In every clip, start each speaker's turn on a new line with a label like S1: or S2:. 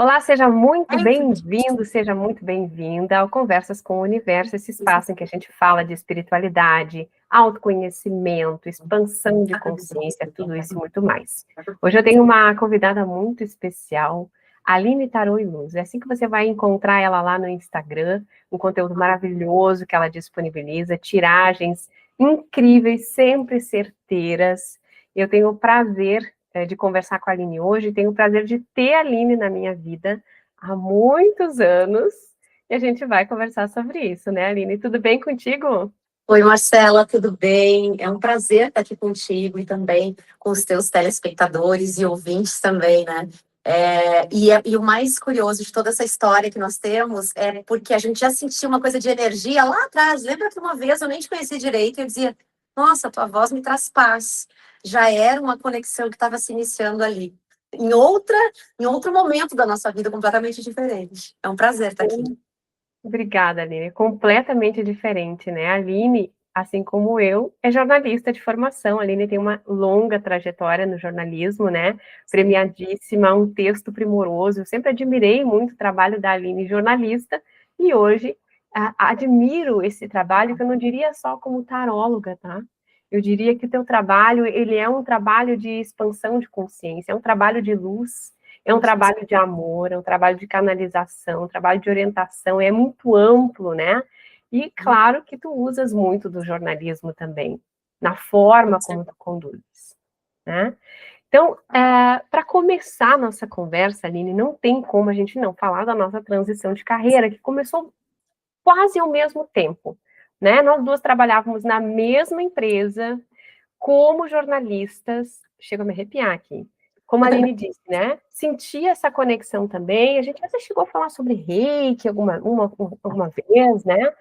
S1: Olá, seja muito bem-vindo, seja muito bem-vinda ao Conversas com o Universo, esse espaço em que a gente fala de espiritualidade, autoconhecimento, expansão de consciência, tudo isso e muito mais. Hoje eu tenho uma convidada muito especial, Aline Tarô e Luz. É assim que você vai encontrar ela lá no Instagram, um conteúdo maravilhoso que ela disponibiliza, tiragens incríveis, sempre certeiras. Eu tenho o prazer de conversar com a Aline hoje, tenho o prazer de ter a Aline na minha vida há muitos anos, e a gente vai conversar sobre isso, né, Aline? Tudo bem contigo?
S2: Oi, Marcela, tudo bem? É um prazer estar aqui contigo e também com os teus telespectadores e ouvintes também, né? E o mais curioso de toda essa história que nós temos é porque a gente já sentiu uma coisa de energia lá atrás. Lembra que uma vez eu nem te conheci direito e eu dizia, nossa, tua voz me traz paz. Já era uma conexão que estava se iniciando ali. Em outro momento da nossa vida, completamente diferente. É um prazer estar aqui.
S1: Obrigada, Aline. É completamente diferente, né? A Aline, assim como eu, é jornalista de formação. A Aline tem uma longa trajetória no jornalismo, né? Premiadíssima, um texto primoroso. Eu sempre admirei muito o trabalho da Aline, jornalista, e hoje admiro esse trabalho, que eu não diria só como taróloga, tá? Eu diria que o teu trabalho, ele é um trabalho de expansão de consciência, é um trabalho de luz, é um trabalho de amor, é um trabalho de canalização, um trabalho de orientação, é muito amplo, né? E claro que tu usas muito do jornalismo também, na forma como tu conduzes, né? Então, para começar a nossa conversa, Aline, não tem como a gente não falar da nossa transição de carreira, que começou quase ao mesmo tempo, né? Nós duas trabalhávamos na mesma empresa, como jornalistas, chego a me arrepiar aqui, como a Aline disse, né? Sentia essa conexão também. A gente até chegou a falar sobre reiki alguma vez, né?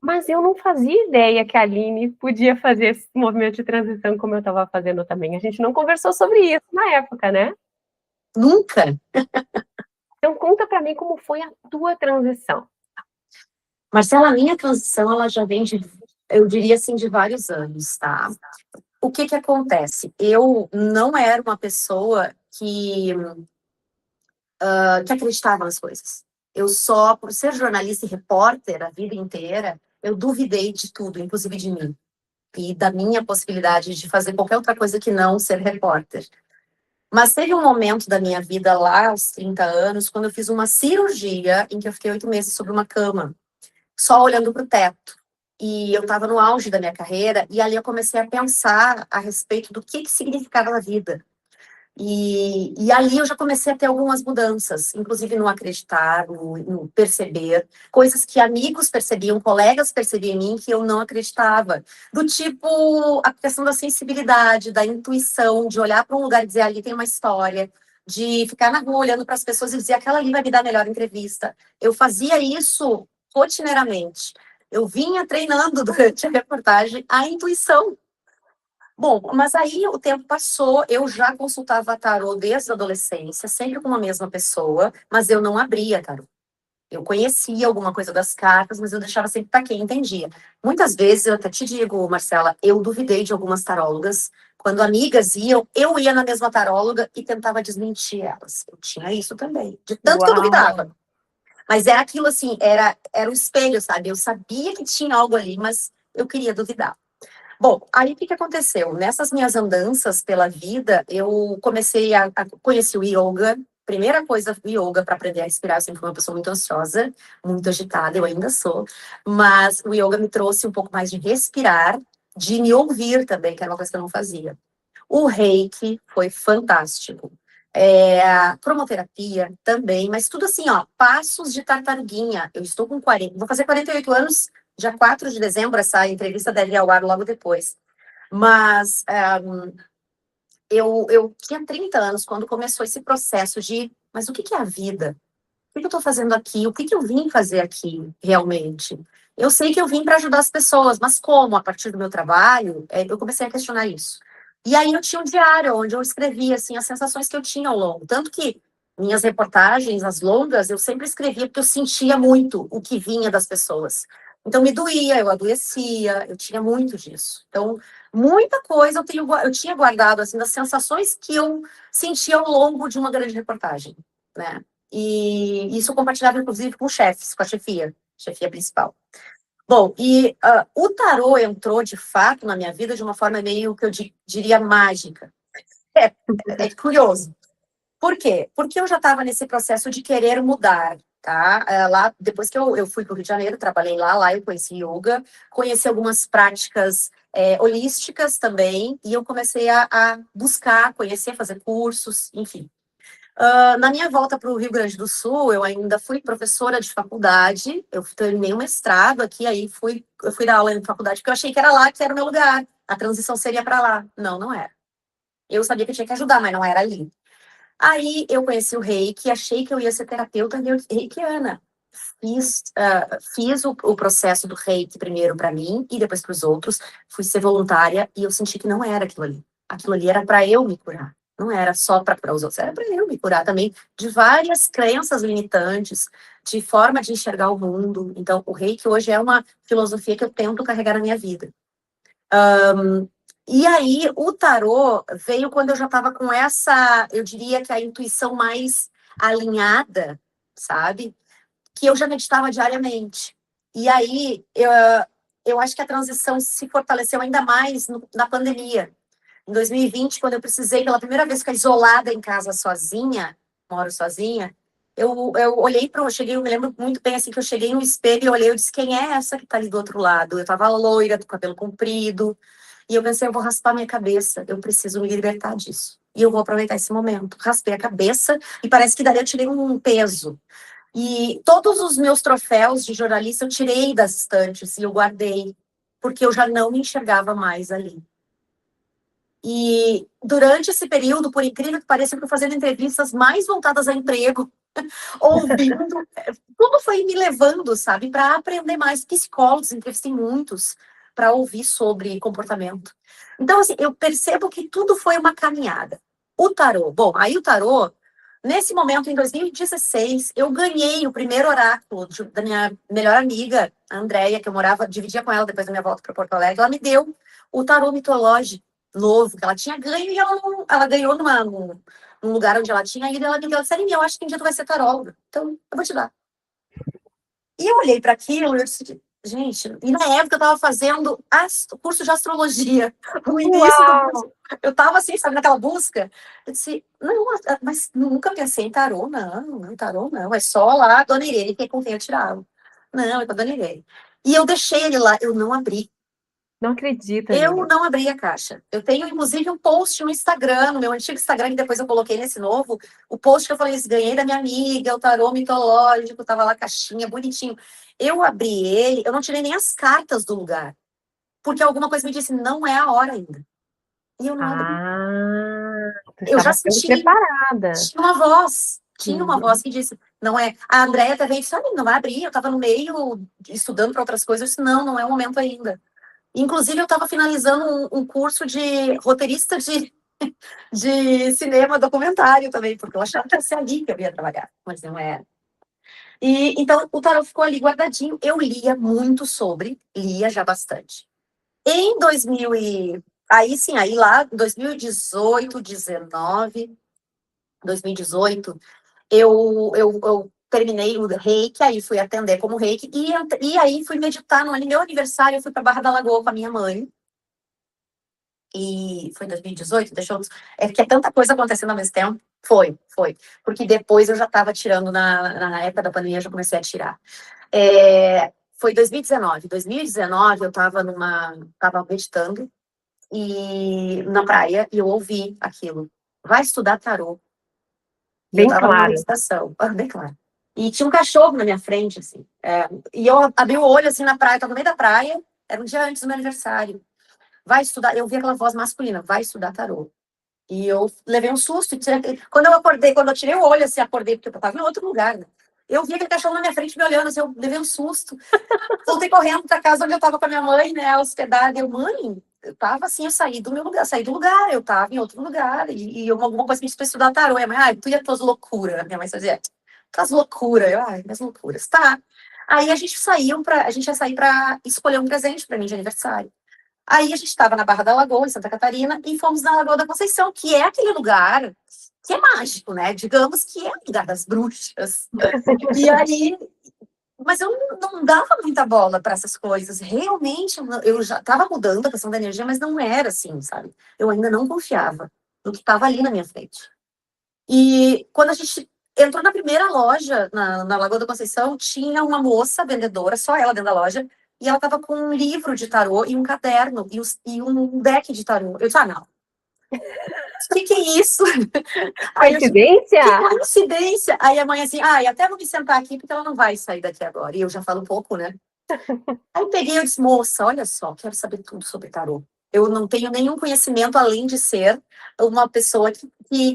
S1: Mas eu não fazia ideia que a Aline podia fazer esse movimento de transição como eu estava fazendo também. A gente não conversou sobre isso na época, né?
S2: Nunca.
S1: Então conta para mim como foi a tua transição.
S2: Marcela, a minha transição, ela já vem eu diria assim, de vários anos, tá? O que acontece? Eu não era uma pessoa que acreditava nas coisas. Eu só, por ser jornalista e repórter a vida inteira, eu duvidei de tudo, inclusive de mim. E da minha possibilidade de fazer qualquer outra coisa que não ser repórter. Mas teve um momento da minha vida lá, aos 30 anos, quando eu fiz uma cirurgia em que eu fiquei 8 meses sobre uma cama, só olhando para o teto. E eu estava no auge da minha carreira, e ali eu comecei a pensar a respeito do que significava a vida. E ali eu já comecei a ter algumas mudanças, inclusive no acreditar, no perceber, coisas que amigos percebiam, colegas percebiam em mim que eu não acreditava. Do tipo, a questão da sensibilidade, da intuição, de olhar para um lugar e dizer, ali tem uma história, de ficar na rua olhando para as pessoas e dizer, aquela ali vai me dar a melhor entrevista. Eu fazia isso rotineiramente. Eu vinha treinando durante a reportagem a intuição. Bom, mas aí o tempo passou, eu já consultava tarô desde a adolescência, sempre com uma mesma pessoa, mas eu não abria tarô. Eu conhecia alguma coisa das cartas, mas eu deixava sempre para quem entendia. Muitas vezes, eu até te digo, Marcela, eu duvidei de algumas tarólogas. Quando amigas iam, eu ia na mesma taróloga e tentava desmentir elas. Eu tinha isso também, de tanto que eu duvidava. Mas era aquilo assim, era o espelho, sabe? Eu sabia que tinha algo ali, mas eu queria duvidar. Bom, aí o que aconteceu? Nessas minhas andanças pela vida, eu comecei a conhecer o yoga. Primeira coisa, o yoga para aprender a respirar. Eu sempre fui uma pessoa muito ansiosa, muito agitada, eu ainda sou. Mas o yoga me trouxe um pouco mais de respirar, de me ouvir também, que era uma coisa que eu não fazia. O reiki foi fantástico. A cromoterapia também, mas tudo assim, ó, passos de tartaruguinha. Eu estou com 40, vou fazer 48 anos, dia 4 de dezembro, essa entrevista deve ir ao ar logo depois. Mas eu tinha 30 anos quando começou esse processo de, mas o que é a vida? O que eu estou fazendo aqui? O que eu vim fazer aqui, realmente? Eu sei que eu vim para ajudar as pessoas, mas como? A partir do meu trabalho, eu comecei a questionar isso. E aí eu tinha um diário onde eu escrevia, assim, as sensações que eu tinha ao longo. Tanto que minhas reportagens, as longas, eu sempre escrevia porque eu sentia muito o que vinha das pessoas. Então me doía, eu adoecia, eu tinha muito disso. Então, muita coisa eu tinha guardado, assim, das sensações que eu sentia ao longo de uma grande reportagem, né? E isso eu compartilhava, inclusive, com chefes, com a chefia principal. Bom, e o tarô entrou, de fato, na minha vida de uma forma meio que eu diria mágica. É curioso. Por quê? Porque eu já estava nesse processo de querer mudar, tá? Lá, depois que eu fui para o Rio de Janeiro, trabalhei lá eu conheci yoga, conheci algumas práticas holísticas também, e eu comecei a buscar, conhecer, fazer cursos, enfim. Na minha volta para o Rio Grande do Sul, eu ainda fui professora de faculdade, eu terminei um mestrado aqui, eu fui dar aula em faculdade, porque eu achei que era lá que era o meu lugar, a transição seria para lá. Não, não era. Eu sabia que eu tinha que ajudar, mas não era ali. Aí eu conheci o Reiki, achei que eu ia ser terapeuta reikiana. Fiz o processo do Reiki primeiro para mim e depois para os outros. Fui ser voluntária e eu senti que não era aquilo ali. Aquilo ali era para eu me curar. Não era só para curar os outros, era para eu me curar também de várias crenças limitantes, de forma de enxergar o mundo. Então, o Reiki hoje é uma filosofia que eu tento carregar na minha vida. E aí, o tarô veio quando eu já estava com essa, eu diria que a intuição mais alinhada, sabe? Que eu já meditava diariamente. E aí, eu acho que a transição se fortaleceu ainda mais na pandemia. Em 2020, quando eu precisei pela primeira vez ficar isolada em casa sozinha, moro sozinha, eu olhei para eu me lembro muito bem assim que eu cheguei no espelho e olhei, eu disse, quem é essa que está ali do outro lado? Eu estava loira, do cabelo comprido, e eu pensei, eu vou raspar minha cabeça, eu preciso me libertar disso. E eu vou aproveitar esse momento. Raspei a cabeça e parece que dali eu tirei um peso. E todos os meus troféus de jornalista eu tirei das estantes e eu guardei, porque eu já não me enxergava mais ali. E durante esse período, por incrível que pareça, eu fui fazendo entrevistas mais voltadas a emprego, ouvindo, tudo foi me levando, sabe, para aprender mais. Psicólogos, entrevistei muitos para ouvir sobre comportamento. Então, assim, eu percebo que tudo foi uma caminhada. O tarô, bom, aí o tarô, nesse momento, em 2016, eu ganhei o primeiro oráculo da minha melhor amiga, a Andrea, que eu dividia com ela depois da minha volta para Porto Alegre. Ela me deu o tarô mitológico novo que ela tinha ganho e ela ganhou num lugar onde ela tinha ido, ela me deu, ela disse, eu acho que um dia tu vai ser taróloga, então eu vou te dar. E eu olhei para aquilo e eu disse, gente, e na época eu estava fazendo o curso de astrologia, o início do curso, eu estava assim, sabe, naquela busca, eu disse, não, mas nunca pensei em tarô, não, tarô não, é só lá a Dona Irene, que é com quem eu tirava. Não, é com a Dona Irene. E eu deixei ele lá, eu não abri.
S1: Não acredito,
S2: Eu
S1: Aline.
S2: não abri a caixa. Eu tenho, inclusive, um post no Instagram, no meu antigo Instagram, que depois eu coloquei nesse novo, o post que eu falei, ganhei da minha amiga, o tarô mitológico, tava lá a caixinha, bonitinho. Eu abri ele, eu não tirei nem as cartas do lugar, porque alguma coisa me disse, não é a hora ainda. E eu não abri.
S1: Tu
S2: Eu já
S1: estava sendo
S2: senti,
S1: preparada.
S2: tinha uma voz que disse, não é. A Andrea também disse, não vai abrir, eu tava no meio, estudando para outras coisas, eu disse, não é o momento ainda. Inclusive, eu estava finalizando um curso de roteirista de cinema documentário também, porque eu achava que ia ser ali que eu ia trabalhar, mas não era. E, então, o tarot ficou ali guardadinho. Eu lia muito lia já bastante. Em 2000 e... Aí sim, aí lá, 2018, 19, 2018, eu terminei o reiki, aí fui atender como reiki, e aí fui meditar no meu aniversário, eu fui para Barra da Lagoa com a minha mãe, e foi em 2018, é que é tanta coisa acontecendo ao mesmo tempo. Foi. Porque depois eu já estava tirando, na época da pandemia, eu já comecei a tirar. Foi 2019. 2019, eu estava meditando e na praia, e eu ouvi aquilo. Vai estudar tarô. E eu
S1: Bem
S2: estava numa
S1: claro.
S2: meditação, bem claro. E tinha um cachorro na minha frente, assim. E eu abri o olho, assim, na praia, estava no meio da praia, era um dia antes do meu aniversário. Vai estudar, eu vi aquela voz masculina, vai estudar tarô. E eu levei um susto. Quando eu tirei o olho, assim, acordei, porque eu estava em outro lugar, né? Eu vi aquele cachorro na minha frente me olhando, assim, eu levei um susto. Voltei correndo para casa onde eu estava com a minha mãe, né, hospedada. Mãe, eu estava assim, eu saí do meu lugar, saí do lugar, eu estava em outro lugar. E alguma coisa me disse para estudar tarô. Minha mãe, tu e as tuas loucuras. Minha mãe dizia, tuas loucuras. Minhas loucuras. Tá. Aí a gente ia sair para escolher um presente para mim de aniversário. Aí a gente estava na Barra da Lagoa, em Santa Catarina, e fomos na Lagoa da Conceição, que é aquele lugar que é mágico, né? Digamos que é o lugar das bruxas. E aí, mas eu não dava muita bola para essas coisas. Realmente, eu já estava mudando a questão da energia, mas não era assim, sabe? Eu ainda não confiava no que estava ali na minha frente. E quando a gente entrou na primeira loja, na Lagoa da Conceição, tinha uma moça vendedora, só ela dentro da loja, e ela estava com um livro de tarô e um caderno e um deck de tarô. Eu disse, não. O que é isso? Aí eu disse,
S1: Coincidência?
S2: que coincidência! Aí a mãe assim, e até vou me sentar aqui porque ela não vai sair daqui agora. E eu já falo um pouco, né? Aí eu peguei e disse, moça, olha só, quero saber tudo sobre tarô. Eu não tenho nenhum conhecimento além de ser uma pessoa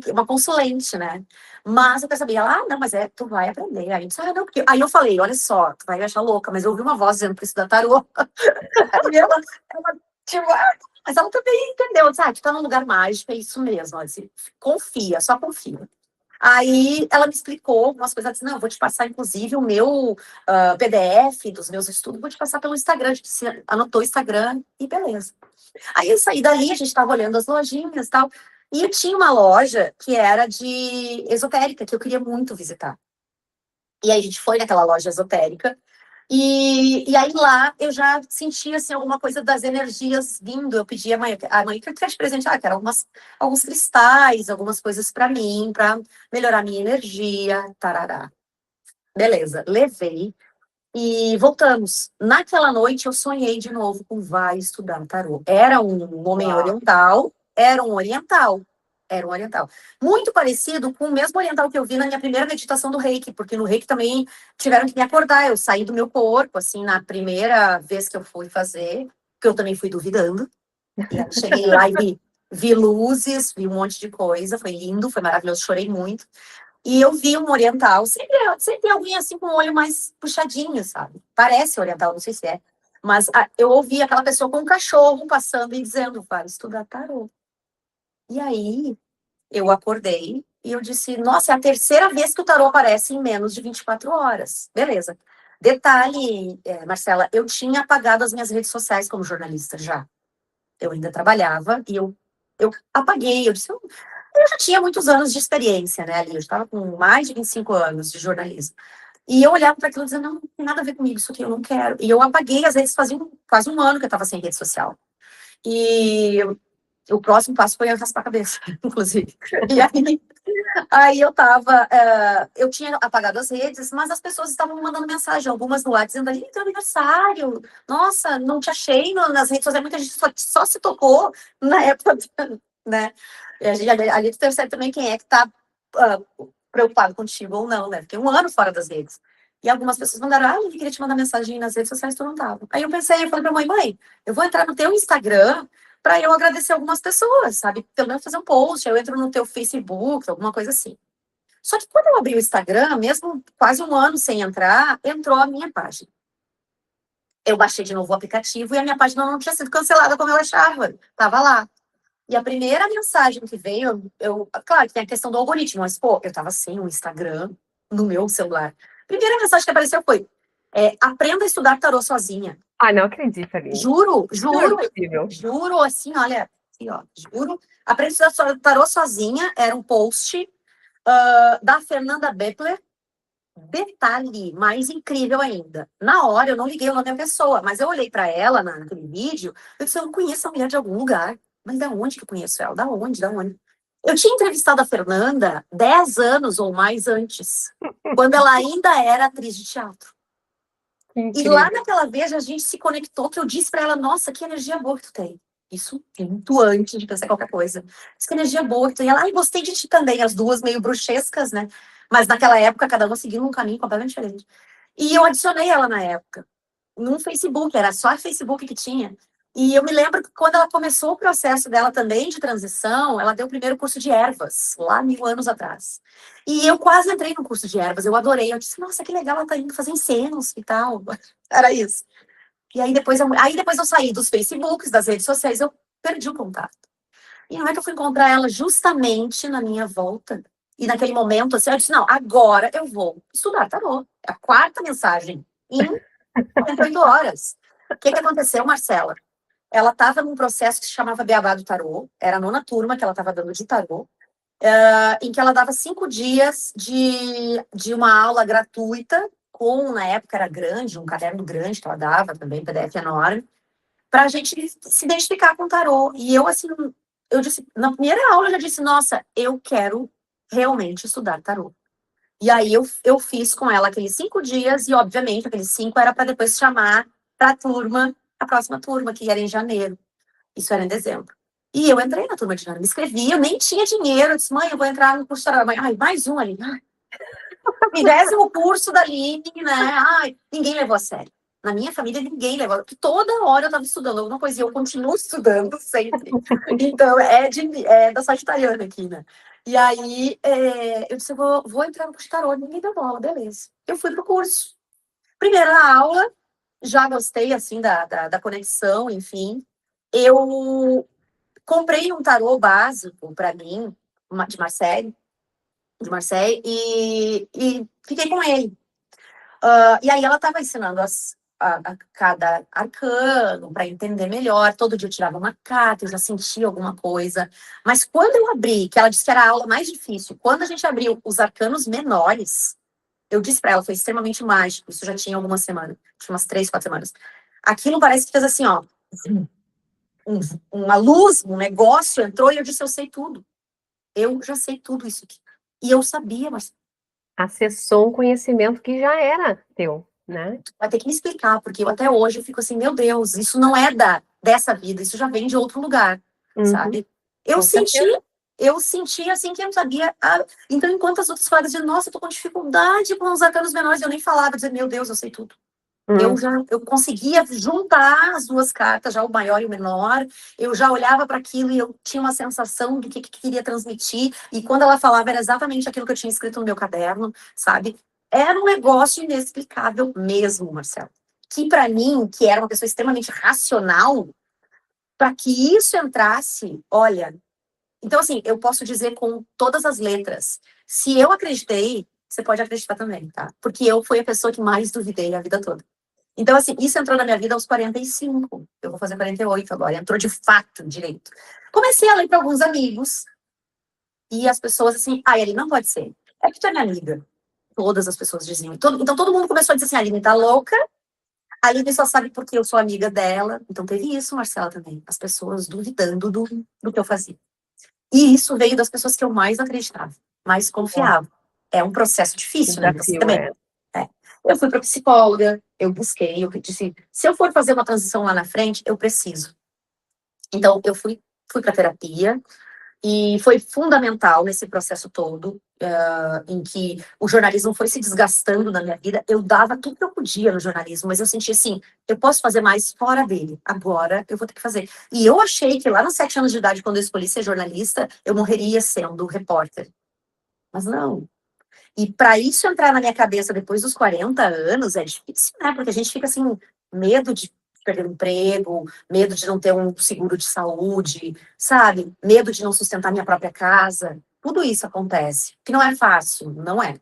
S2: uma consulente, né? Mas eu quero saber, ela, não, mas tu vai aprender. Aí eu disse, não, porque... Aí eu falei, olha só, tu vai me achar louca, mas eu ouvi uma voz dizendo pra estudar tarô. Aí ela tipo, mas ela também entendeu, sabe? Tu tá num lugar mágico, é isso mesmo. Ela disse, confia, só confia. Aí ela me explicou algumas coisas, ela disse, não, eu vou te passar, inclusive, o meu PDF dos meus estudos, vou te passar pelo Instagram. A gente anotou o Instagram e beleza. Aí eu saí dali, a gente estava olhando as lojinhas e tal, e eu tinha uma loja que era de esotérica, que eu queria muito visitar. E aí a gente foi naquela loja esotérica, e aí lá eu já sentia assim, alguma coisa das energias vindo. Eu pedi a mãe que eu queria de presente, quero alguns cristais, algumas coisas para mim, para melhorar a minha energia, tarará. Beleza, levei e voltamos. Naquela noite eu sonhei de novo com vai estudar tarô. Era um homem oriental, era um oriental. Era um oriental. Muito parecido com o mesmo oriental que eu vi na minha primeira meditação do Reiki, porque no Reiki também tiveram que me acordar. Eu saí do meu corpo, assim, na primeira vez que eu fui fazer, que eu também fui duvidando. E aí cheguei lá e vi luzes, vi um monte de coisa, foi lindo, foi maravilhoso, chorei muito. E eu vi um oriental, sempre alguém assim com o olho mais puxadinho, sabe? Parece oriental, não sei se é. Mas eu ouvi aquela pessoa com um cachorro passando e dizendo, vai estudar tarô. E aí eu acordei e eu disse, nossa, é a terceira vez que o tarô aparece em menos de 24 horas. Beleza. Detalhe, Marcela, eu tinha apagado as minhas redes sociais como jornalista já. Eu ainda trabalhava e eu apaguei. Eu disse, eu já tinha muitos anos de experiência, né, ali. Eu estava com mais de 25 anos de jornalismo. E eu olhava para aquilo e dizia, não tem nada a ver comigo, isso aqui eu não quero. E eu apaguei, às vezes, fazia quase um ano que eu estava sem rede social. E o próximo passo foi eu raspar a cabeça, inclusive. E aí eu tava, eu tinha apagado as redes, mas as pessoas estavam me mandando mensagem, algumas no WhatsApp, dizendo, ali, teu aniversário, nossa, não te achei nas redes sociais, muita gente só se tocou na época, né? Ali tu percebe também quem é que tá preocupado contigo ou não, né? Fiquei um ano fora das redes. E algumas pessoas mandaram, eu queria te mandar mensagem nas redes sociais, tu não tava. Aí eu pensei, eu falei pra mãe, eu vou entrar no teu Instagram para eu agradecer algumas pessoas, sabe? Pelo menos fazer um post, eu entro no teu Facebook, alguma coisa assim. Só que quando eu abri o Instagram, mesmo quase um ano sem entrar, entrou a minha página. Eu baixei de novo o aplicativo e a minha página não tinha sido cancelada como eu achava. Tava lá. E a primeira mensagem que veio, claro que tem a questão do algoritmo, mas, pô, eu tava sem o Instagram no meu celular. A primeira mensagem que apareceu foi, aprenda a estudar tarô sozinha.
S1: Não acredito, Aline.
S2: Juro,
S1: Não é
S2: juro, assim, olha, assim, ó, juro. Aprenda a estudar tarô sozinha, era um post da Fernanda Beppler. Detalhe mais incrível ainda. Na hora, eu não liguei o nome da pessoa, mas eu olhei para ela naquele vídeo, eu disse, eu conheço a mulher de algum lugar. Mas da onde que eu conheço ela? Da onde? Da onde? Eu tinha entrevistado a Fernanda 10 anos ou mais antes, quando ela ainda era atriz de teatro. E lá naquela vez a gente se conectou, que eu disse para ela, nossa, que energia boa que tu tem. Isso muito antes de pensar em qualquer coisa. Disse, que energia boa que tu tem. Ela, gostei de ti também, as duas meio bruxescas, né? Mas naquela época, cada uma seguindo um caminho completamente diferente. E eu adicionei ela na época, no Facebook, era só Facebook que tinha. E eu me lembro que quando ela começou o processo dela também de transição, ela deu o primeiro curso de ervas, lá 1000 anos atrás. E eu quase entrei no curso de ervas, eu adorei. Eu disse, nossa, que legal, ela tá indo fazer encenos e tal. Era isso. E aí depois eu saí dos Facebooks, das redes sociais, eu perdi o contato. E não é que eu fui encontrar ela justamente na minha volta. E naquele momento, assim, eu disse, não, agora eu vou estudar tarô. É a quarta mensagem em 48 horas. O que aconteceu, Marcela? ela estava num processo que se chamava Beabá do Tarô, era a 9ª turma que ela estava dando de tarô, em que ela dava 5 dias de uma aula gratuita, na época era grande, um caderno grande que ela dava também, PDF enorme, para a gente se identificar com o tarô. E eu, assim, eu disse, na primeira aula eu já disse, nossa, eu quero realmente estudar tarô. E aí eu fiz com ela aqueles 5 dias, e obviamente aqueles 5 era para depois chamar para a turma, a próxima turma, que era em janeiro. Isso era em dezembro. E eu entrei na turma de janeiro, me inscrevi, eu nem tinha dinheiro, eu disse, mãe, eu vou entrar no curso de tarô. Mãe, ai, mais um ali. 20º curso da Aline, né? Ai, ninguém levou a sério. Na minha família, ninguém levou. Porque toda hora eu estava estudando alguma coisa e eu continuo estudando sempre. Então, é da Sagitariana aqui, né? E aí, eu disse, eu vou entrar no curso de tarô. Ninguém deu bola, beleza. Eu fui pro curso. Primeira aula, já gostei, assim, da conexão, enfim. Eu comprei um tarô básico para mim, de Marseille, e fiquei com ele. E aí ela estava ensinando a cada arcano para entender melhor. Todo dia eu tirava uma carta, eu já sentia alguma coisa. Mas quando eu abri, que ela disse que era a aula mais difícil, quando a gente abriu os arcanos menores, eu disse para ela, foi extremamente mágico. Isso já tinha algumas semanas, tinha umas 3, 4 semanas. Aquilo parece que fez assim, ó, uma luz, um negócio entrou e eu disse, eu sei tudo. Eu já sei tudo isso aqui. E eu sabia, mas
S1: Acessou um conhecimento que já era teu, né?
S2: vai ter que me explicar, porque até hoje eu fico assim, meu Deus, isso não é dessa vida, isso já vem de outro lugar, sabe? Eu senti assim que eu não sabia. Então, enquanto as outras colegas diziam, nossa, eu tô com dificuldade com os arcanos menores, eu nem falava, dizer, meu Deus, eu sei tudo. Eu conseguia juntar as duas cartas, já o maior e o menor, eu já olhava para aquilo e eu tinha uma sensação do que queria transmitir, e quando ela falava era exatamente aquilo que eu tinha escrito no meu caderno, sabe? Era um negócio inexplicável mesmo, Marcelo. Que para mim, que era uma pessoa extremamente racional, para que isso entrasse, olha... Então, assim, eu posso dizer com todas as letras, se eu acreditei, você pode acreditar também, tá? Porque eu fui a pessoa que mais duvidei a vida toda. Então, assim, isso entrou na minha vida aos 45. Eu vou fazer 48 agora. Entrou de fato, direito. Comecei a ler para alguns amigos. E as pessoas, assim, ele não pode ser. É que tu é minha amiga. Todas as pessoas diziam. Então, todo mundo começou a dizer assim, a Aline tá louca. A Aline só sabe porque eu sou amiga dela. Então, teve isso, Marcela, também. As pessoas duvidando do que eu fazia. E isso veio das pessoas que eu mais acreditava, mais confiava. É um processo difícil, né? Você também. Eu fui para psicóloga, eu busquei, eu disse, se eu for fazer uma transição lá na frente, eu preciso. Então, eu fui para terapia, e foi fundamental nesse processo todo, em que o jornalismo foi se desgastando na minha vida. Eu dava tudo que eu podia no jornalismo, mas eu sentia assim, eu posso fazer mais fora dele, agora eu vou ter que fazer. E eu achei que lá nos 7 anos de idade, quando eu escolhi ser jornalista, eu morreria sendo repórter. Mas não. E para isso entrar na minha cabeça depois dos 40 anos é difícil, né? Porque a gente fica assim, medo de perder o emprego, medo de não ter um seguro de saúde, sabe? Medo de não sustentar minha própria casa. Tudo isso acontece. Que não é fácil, não é.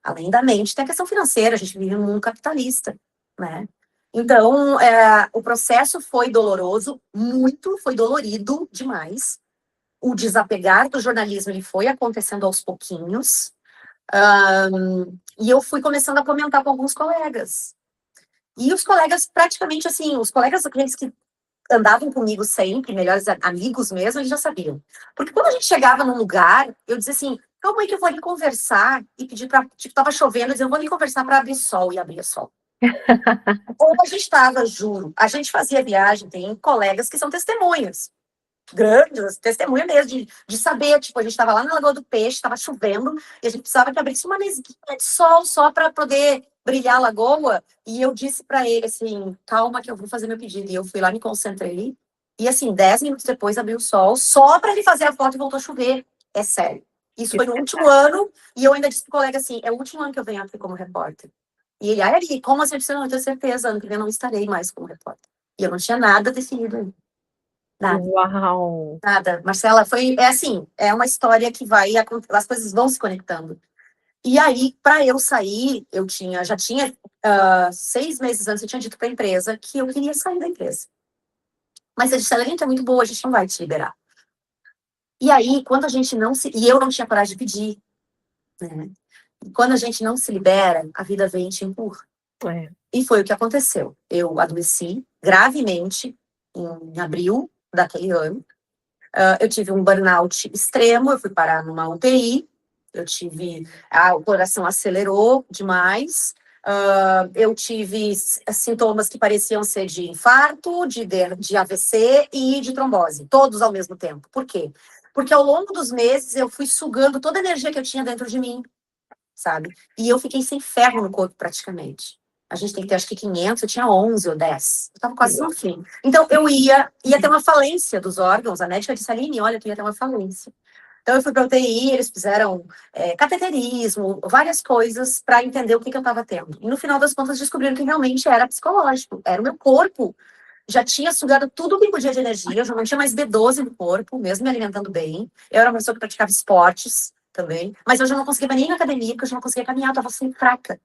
S2: Além da mente, tem a questão financeira, a gente vive num mundo capitalista, né? Então, o processo foi doloroso, muito, foi dolorido demais. O desapegar do jornalismo ele foi acontecendo aos pouquinhos. E eu fui começando a comentar com alguns colegas. E os colegas, praticamente assim, os colegas aqueles que andavam comigo sempre, melhores amigos mesmo, eles já sabiam. Porque quando a gente chegava num lugar, eu dizia assim, calma aí que eu vou ali conversar, e pedir para, tipo, tava chovendo, eu dizia, eu vou ali conversar para abrir sol, e abria sol. Ou a gente estava, juro, a gente fazia viagem, tem colegas que são testemunhas, grandes, testemunha mesmo, de saber, tipo, a gente estava lá na Lagoa do Peixe, estava chovendo, e a gente precisava que abrisse uma mesguinha de sol só para poder brilhar a lagoa, e eu disse para ele, assim, calma que eu vou fazer meu pedido, e eu fui lá, me concentrei, e assim, 10 minutos depois abriu o sol, só para ele fazer a foto e voltou a chover, é sério. Isso foi no último ano, e eu ainda disse pro colega assim, é o último ano que eu venho aqui como repórter. E ele, Ari, como assim? Eu disse, não, eu tenho certeza, ano que vem eu não estarei mais como repórter. E eu não tinha nada definido ainda. Nada.
S1: Uau!
S2: Nada. Marcela, é assim, é uma história que as coisas vão se conectando. E aí, para eu sair, já tinha 6 meses antes, eu tinha dito para a empresa que eu queria sair da empresa. Mas a Aline é muito boa, a gente não vai te liberar. E aí, quando a gente não se... E eu não tinha coragem de pedir, né? E quando a gente não se libera, a vida vem e te empurra.
S1: É.
S2: E foi o que aconteceu. Eu adoeci gravemente em abril daquele ano. Eu tive um burnout extremo, eu fui parar numa UTI, o coração acelerou demais, eu tive sintomas que pareciam ser de infarto, de AVC e de trombose, todos ao mesmo tempo. Por quê? Porque ao longo dos meses eu fui sugando toda a energia que eu tinha dentro de mim, sabe? E eu fiquei sem ferro no corpo praticamente. A gente tem que ter, acho que 500, eu tinha 11 ou 10. Eu tava quase no fim. Então, eu ia ter uma falência dos órgãos. A médica disse, Aline, olha, tu ia ter uma falência. Então, eu fui para UTI, eles fizeram cateterismo, várias coisas para entender o que eu estava tendo. E, no final das contas, descobriram que realmente era psicológico. Era o meu corpo. Já tinha sugado tudo que podia de energia, eu já não tinha mais B12 no corpo, mesmo me alimentando bem. Eu era uma pessoa que praticava esportes também, mas eu já não conseguia nem ir na academia, porque eu já não conseguia caminhar, eu estava assim, fraca.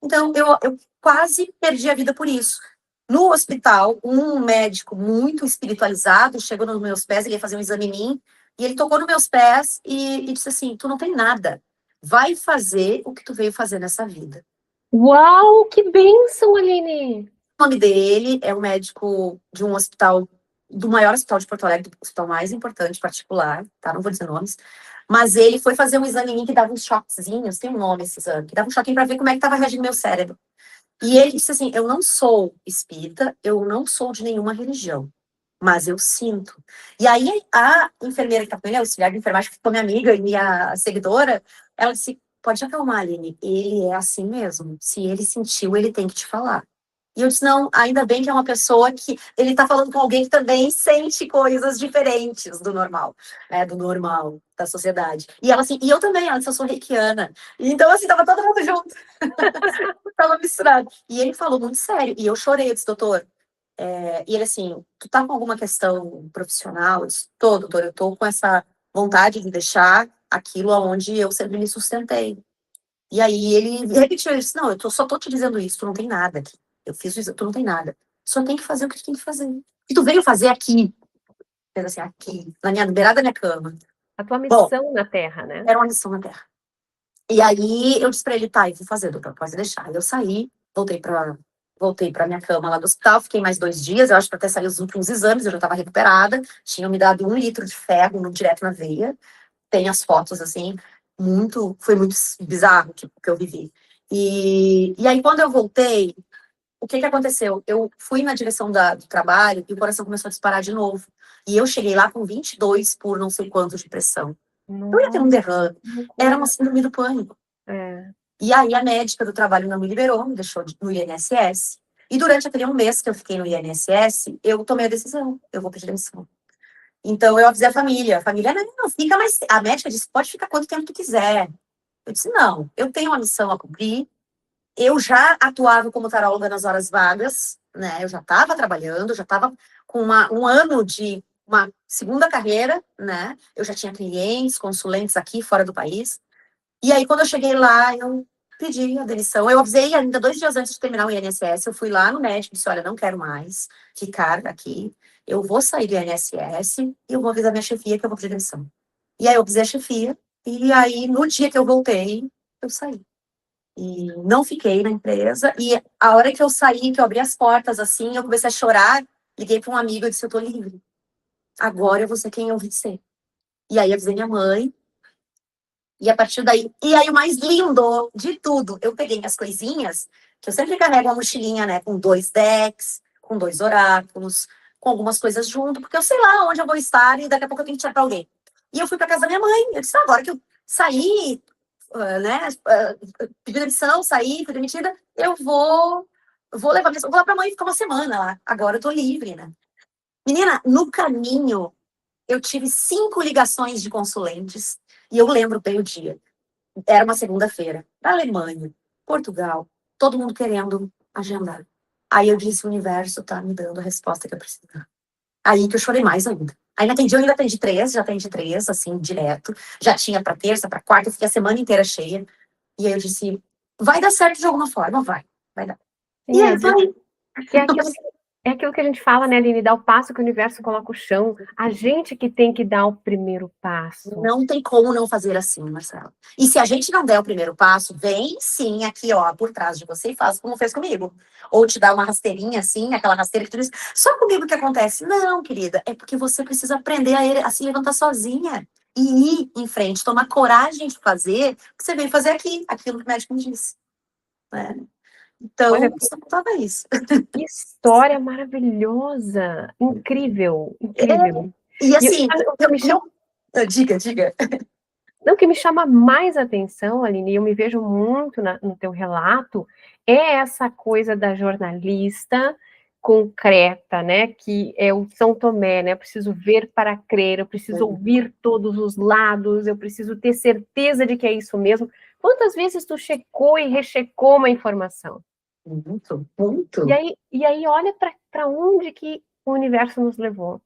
S2: Então, eu quase perdi a vida por isso. No hospital, um médico muito espiritualizado chegou nos meus pés, ele ia fazer um exame em mim, e ele tocou nos meus pés e disse assim, tu não tem nada, vai fazer o que tu veio fazer nessa vida.
S1: Uau, que bênção, Aline!
S2: O nome dele é um médico de um hospital, do maior hospital de Porto Alegre, do hospital mais importante, particular, tá? Não vou dizer nomes. Mas ele foi fazer um exame em mim que dava uns choquezinhos, tem um nome esse exame, que dava um choquinho para ver como é que estava reagindo meu cérebro. E ele disse assim, eu não sou espírita, eu não sou de nenhuma religião, mas eu sinto. E aí a enfermeira que está com ele, a auxiliar de enfermagem, que ficou minha amiga e minha seguidora, ela disse, pode acalmar, Aline, ele é assim mesmo. Se ele sentiu, ele tem que te falar. E eu disse, não, ainda bem que é uma pessoa que... Ele está falando com alguém que também sente coisas diferentes do normal, né? Do normal, da sociedade. E ela assim, e eu também, ela disse, eu sou reikiana. Então, assim, tava todo mundo junto. Tava misturado. E ele falou muito sério. E eu chorei, eu disse, doutor... e ele assim, tu tá com alguma questão profissional? Eu disse, tô, doutor, eu tô com essa vontade de deixar aquilo aonde eu sempre me sustentei. E aí ele repetiu, ele disse, não, só tô te dizendo isso, tu não tem nada aqui. Eu fiz isso, tu não tem nada. Só tem que fazer o que tu tem que fazer. E tu veio fazer aqui. Fez assim, aqui, na beirada da minha cama.
S1: A tua
S2: Bom,
S1: missão na Terra, né?
S2: era uma missão na Terra. E aí eu disse pra ele, tá, eu vou fazer, doutor, pode deixar. Eu saí, voltei pra minha cama lá do hospital, fiquei mais 2 dias, eu acho, pra até sair os últimos exames, eu já tava recuperada, tinham me dado 1 litro de ferro direto na veia, tem as fotos, assim, foi muito bizarro que eu vivi. E aí, quando eu voltei, o que aconteceu? Eu fui na direção do trabalho e o coração começou a disparar de novo. E eu cheguei lá com 22 por não sei quanto de pressão. Eu ia ter um derrame. Era uma síndrome do pânico.
S1: É.
S2: E aí a médica do trabalho não me liberou, me deixou no INSS. E durante aquele 1 mês que eu fiquei no INSS, eu tomei a decisão, eu vou pedir demissão. Então eu avisei a família não, fica mais... A médica disse, pode ficar quanto tempo tu quiser. Eu disse, não, eu tenho uma missão a cumprir. Eu já atuava como taróloga nas horas vagas, né? Eu já estava trabalhando, já estava com um ano de uma segunda carreira, né? Eu já tinha clientes, consulentes aqui, fora do país. E aí, quando eu cheguei lá, eu pedi a demissão. Eu avisei ainda 2 dias antes de terminar o INSS, eu fui lá no médico e disse, olha, não quero mais ficar aqui. Eu vou sair do INSS e eu vou avisar minha chefia que eu vou pedir demissão. E aí, eu avisei a chefia. E aí, no dia que eu voltei, eu saí. E não fiquei na empresa. E a hora que eu saí, que eu abri as portas, assim, eu comecei a chorar. Liguei para um amigo e disse, eu tô livre. Agora eu vou ser quem eu vim ser. E aí, avisei minha mãe. E a partir daí... E aí, o mais lindo de tudo, eu peguei minhas coisinhas, que eu sempre carrego uma mochilinha, né? Com 2 decks, com 2 oráculos, com algumas coisas junto, porque eu sei lá onde eu vou estar e daqui a pouco eu tenho que tirar para alguém. E eu fui para casa da minha mãe. Eu disse, agora que eu saí, né? Pedi demissão, saí, fui demitida, eu vou levar vou lá pra mãe ficar uma semana lá. Agora eu tô livre, né? Menina, no caminho, eu tive 5 ligações de consulentes, e eu lembro bem o dia. Era uma segunda-feira, da Alemanha, Portugal, todo mundo querendo agendar. Aí eu disse, o universo tá me dando a resposta que eu preciso. Aí que eu chorei mais ainda. Aí eu ainda atendi 3, já atendi 3, assim, direto. Já tinha pra terça, pra quarta, eu fiquei a semana inteira cheia. E aí eu disse, vai dar certo de alguma forma, vai dar.
S1: Sim,
S2: E aí vai.
S1: que é aquilo, É aquilo que a gente fala, né, Aline, dar o passo que o universo coloca o chão. A gente que tem que dar o primeiro passo.
S2: Não tem como não fazer assim, Marcela. E se a gente não der o primeiro passo, vem sim aqui, ó, por trás de você e faz como fez comigo. Ou te dá uma rasteirinha assim, aquela rasteira que tu diz, só comigo que acontece. Não, querida, é porque você precisa aprender a se levantar sozinha e ir em frente, tomar coragem de fazer o que você veio fazer aqui, aquilo que o médico me disse. Né?
S1: Olha,
S2: Então, só faltava isso.
S1: que história maravilhosa, incrível, incrível.
S2: E
S1: E
S2: assim,
S1: o que me chama,
S2: diga, diga.
S1: não, o que me chama mais atenção, Aline, e eu me vejo muito no teu relato, é essa coisa da jornalista concreta, né, que é o São Tomé, né, eu preciso ver para crer, eu preciso ouvir todos os lados, eu preciso ter certeza de que é isso mesmo. Quantas vezes tu checou e rechecou uma informação?
S2: Muito, muito.
S1: E aí olha para onde que o universo nos levou.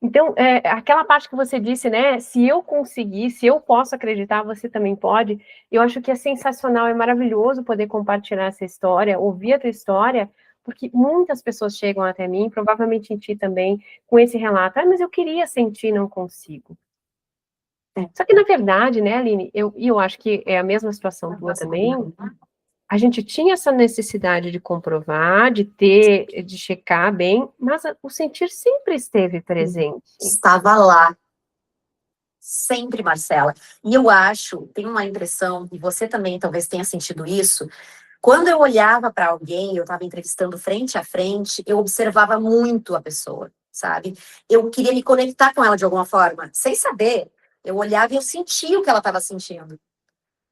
S1: Então, aquela parte que você disse, né? Se eu conseguir, se eu posso acreditar, você também pode. Eu acho que é sensacional, é maravilhoso poder compartilhar essa história, ouvir a tua história, porque muitas pessoas chegam até mim, provavelmente em ti também, com esse relato. Ah, mas eu queria sentir, não consigo. Só que, na verdade, né, Aline, eu acho que é a mesma situação tua também. A gente tinha essa necessidade de comprovar, de ter, de checar bem, mas o sentir sempre esteve presente.
S2: Estava lá. Sempre, Marcela. E eu acho, tenho uma impressão, e você também talvez tenha sentido isso, quando eu olhava para alguém, eu estava entrevistando frente a frente, eu observava muito a pessoa, sabe? Eu queria me conectar com ela de alguma forma, sem saber. Eu olhava e eu sentia o que ela estava sentindo.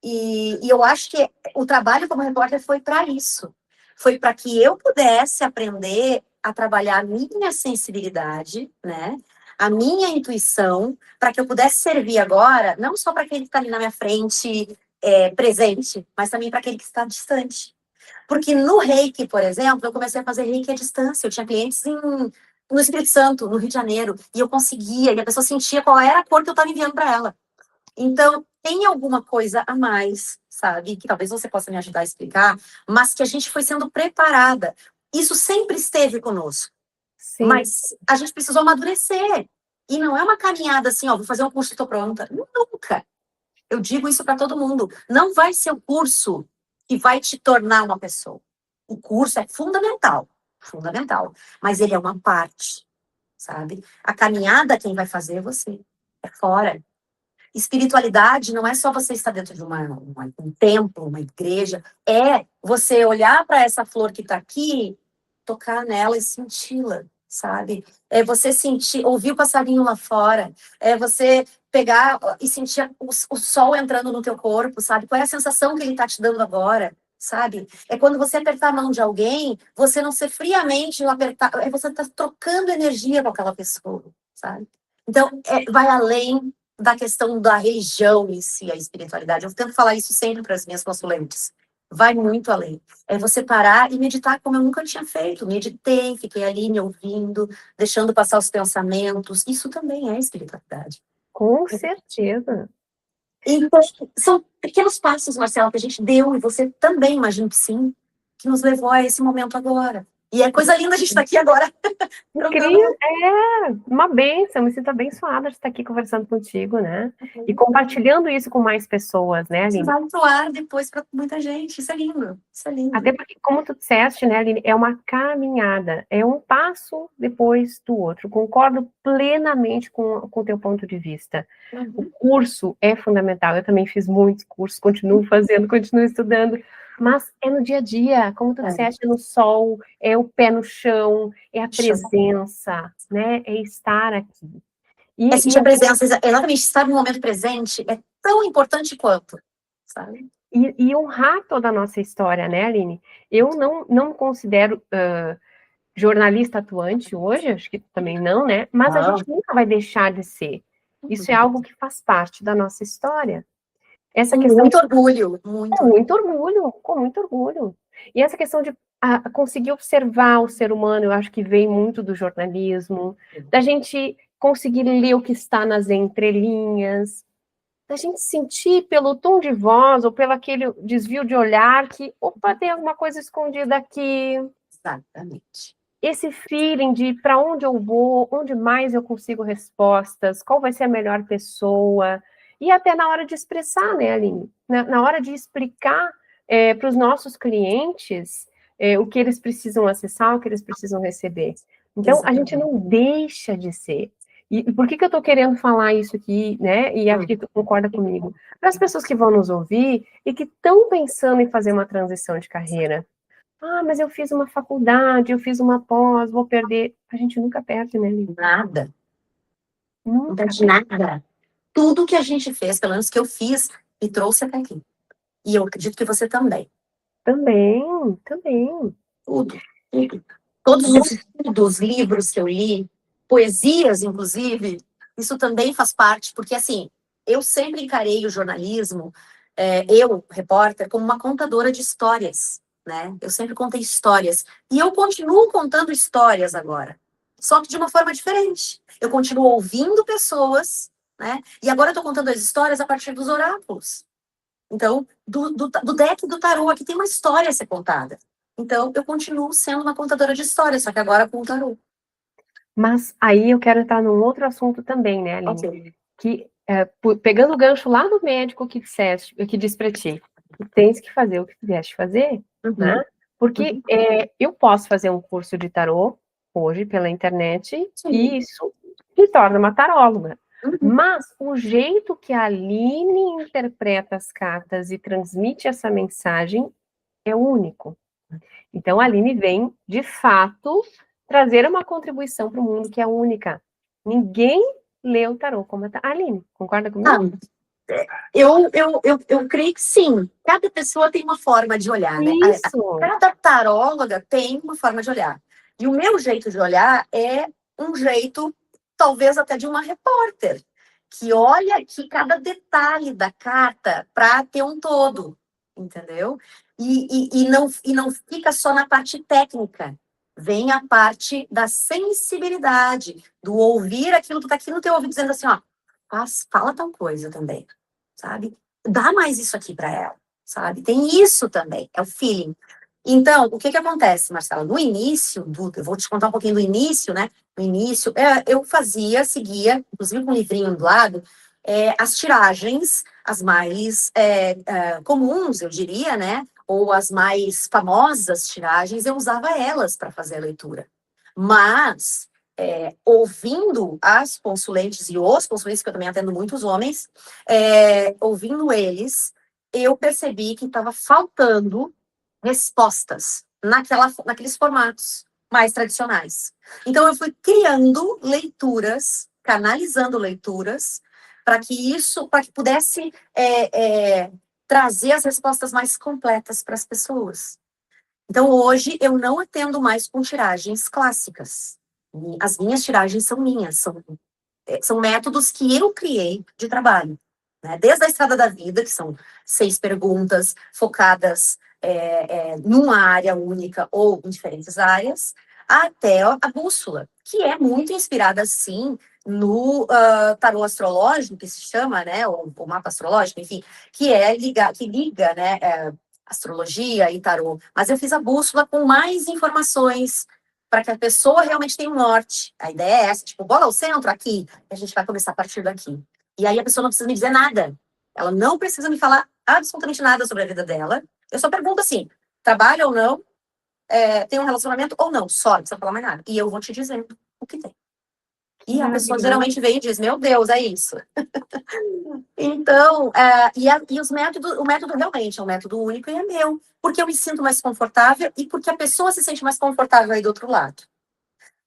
S2: E eu acho que o trabalho como repórter foi para isso. Foi para que eu pudesse aprender a trabalhar a minha sensibilidade, né? A minha intuição, para que eu pudesse servir agora, não só para aquele que está ali na minha frente, presente, mas também para aquele que está distante. Porque no Reiki, por exemplo, eu comecei a fazer Reiki à distância. Eu tinha clientes no Espírito Santo, no Rio de Janeiro, e eu conseguia, e a pessoa sentia qual era a cor que eu estava enviando para ela. Então, tem alguma coisa a mais, sabe? Que talvez você possa me ajudar a explicar, mas que a gente foi sendo preparada. Isso sempre esteve conosco,
S1: Sim.
S2: mas a gente precisou amadurecer. E não é uma caminhada assim, ó, vou fazer um curso e estou pronta. Nunca. Eu digo isso para todo mundo. Não vai ser o curso que vai te tornar uma pessoa. O curso é fundamental, fundamental. Mas ele é uma parte, sabe? A caminhada quem vai fazer é você. É fora. Espiritualidade não é só você estar dentro de um templo, uma igreja. É você olhar para essa flor que está aqui, tocar nela e senti-la, sabe? É você sentir, ouvir o passarinho lá fora. É você pegar e sentir o sol entrando no teu corpo, sabe? Qual é a sensação que ele está te dando agora, sabe? É quando você apertar a mão de alguém, você não ser friamente apertar, é você estar trocando energia com aquela pessoa, sabe? Então, vai além da questão da religião em si, a espiritualidade. Eu tento falar isso sempre para as minhas consulentes. Vai muito além. É você parar e meditar como eu nunca tinha feito. Meditei, fiquei ali me ouvindo, deixando passar os pensamentos. Isso também é espiritualidade.
S1: Com certeza.
S2: Então, são pequenos passos, Marcela, que a gente deu, e você também, imagino que sim, que nos levou a esse momento agora. E é coisa linda a gente estar aqui agora.
S1: Incrível, uma bênção, me sinto abençoada de estar aqui conversando contigo, né? E compartilhando isso com mais pessoas, né, Aline?
S2: Vai pro ar depois para muita gente, isso é lindo, isso é lindo.
S1: Até porque, como tu disseste, né, Aline, é uma caminhada, é um passo depois do outro. Concordo plenamente com o teu ponto de vista. O curso é fundamental, eu também fiz muitos cursos, continuo fazendo, continuo estudando, mas é no dia a dia, como tu disseste, é no sol, é o pé no chão, é a presença, né? É estar aqui.
S2: É sentir a presença, exatamente, estar no momento presente é tão importante quanto, sabe?
S1: E honrar toda a nossa história, né, Aline? Eu não me considero jornalista atuante hoje, acho que também não, né? Mas a gente nunca vai deixar de ser. Isso é algo que faz parte da nossa história. Essa
S2: com
S1: questão
S2: muito orgulho, muito.
S1: Com muito orgulho, com muito orgulho. E essa questão de conseguir observar o ser humano, eu acho que vem muito do jornalismo, da gente conseguir ler o que está nas entrelinhas, da gente sentir pelo tom de voz ou pelo aquele desvio de olhar que, opa, tem alguma coisa escondida aqui.
S2: Exatamente.
S1: esse feeling de para onde eu vou, onde mais eu consigo respostas, qual vai ser a melhor pessoa, e até na hora de expressar, né, Aline? Na hora de explicar para os nossos clientes o que eles precisam acessar, o que eles precisam receber. Então, a gente não deixa de ser. E por que eu estou querendo falar isso aqui, né? E acho que tu concorda comigo. Para as pessoas que vão nos ouvir e que estão pensando em fazer uma transição de carreira. Ah, mas eu fiz uma faculdade, eu fiz uma pós, vou perder. A gente nunca perde, né, Lili?
S2: Nada. Não
S1: Nunca
S2: perde
S1: perde.
S2: nada. Tudo que a gente fez, pelo menos que eu fiz, me trouxe até aqui. E eu acredito que você também.
S1: Também, também.
S2: Tudo, tudo. Todos
S1: Então,
S2: os estudos, livros que eu li, poesias, inclusive, isso também faz parte, porque, assim, eu sempre encarei o jornalismo, eu, repórter, como uma contadora de histórias, né? Eu sempre contei histórias. E eu continuo contando histórias agora, só que de uma forma diferente. Eu continuo ouvindo pessoas, né? E agora eu estou contando as histórias a partir dos oráculos. Então, do deck do tarô, aqui tem uma história a ser contada. Então, eu continuo sendo uma contadora de histórias, só que agora com o tarô.
S1: mas aí eu quero entrar num outro assunto também, né, Aline?
S2: Ok.
S1: Que, pegando o gancho lá do médico que disseste, que disse para ti, tu tens que fazer o que tu vieste fazer,
S2: Uhum.
S1: né? Porque eu posso fazer um curso de tarô hoje pela internet
S2: Sim.
S1: e isso me torna uma taróloga.
S2: Uhum.
S1: Mas o jeito que a Aline interpreta as cartas e transmite essa mensagem é único. Então, a Aline vem, de fato, trazer uma contribuição para o mundo que é única. Ninguém lê o tarô como a Aline. Concorda
S2: Ah,
S1: comigo?
S2: eu creio que sim. Cada pessoa tem uma forma de olhar, né?
S1: Isso.
S2: Cada taróloga tem uma forma de olhar. E o meu jeito de olhar é um jeito, talvez até de uma repórter, que olha aqui cada detalhe da carta para ter um todo, entendeu? E não fica só na parte técnica. Vem a parte da sensibilidade, do ouvir aquilo que está aqui no teu ouvido, dizendo assim, ó, fala tal coisa também, sabe? Dá mais isso aqui para ela, sabe? Tem isso também, é o feeling. Então, o que que acontece, Marcela? No início, eu vou te contar um pouquinho do início, né? No início, eu seguia, inclusive com um livrinho do lado, as tiragens, as mais comuns, eu diria, né? Ou as mais famosas tiragens, eu usava elas para fazer a leitura. Mas, ouvindo as consulentes e os consulentes, que eu também atendo muitos homens, ouvindo eles, eu percebi que estava faltando respostas naqueles formatos mais tradicionais. Então, eu fui criando leituras, canalizando leituras, para que pudesse trazer as respostas mais completas para as pessoas. Então, hoje, eu não atendo mais com tiragens clássicas. As minhas tiragens são minhas, são métodos que eu criei de trabalho. Né? Desde a Estrada da Vida, que são 6 perguntas focadas numa área única ou em diferentes áreas, até a bússola, que é muito inspirada, sim, no tarô astrológico, que se chama, né, o mapa astrológico, enfim, que liga, né, astrologia e tarô. Mas eu fiz a bússola com mais informações, para que a pessoa realmente tenha um norte. A ideia é essa, tipo, bola ao centro aqui, e a gente vai começar a partir daqui. E aí a pessoa não precisa me dizer nada. Ela não precisa me falar absolutamente nada sobre a vida dela. Eu só pergunto assim, trabalha ou não, tem um relacionamento ou não, só, não precisa falar mais nada. E eu vou te dizendo o que tem. E a pessoa geralmente vem e diz, meu Deus, é isso. Então, o método realmente é um método único e é meu, porque eu me sinto mais confortável e porque a pessoa se sente mais confortável aí do outro lado.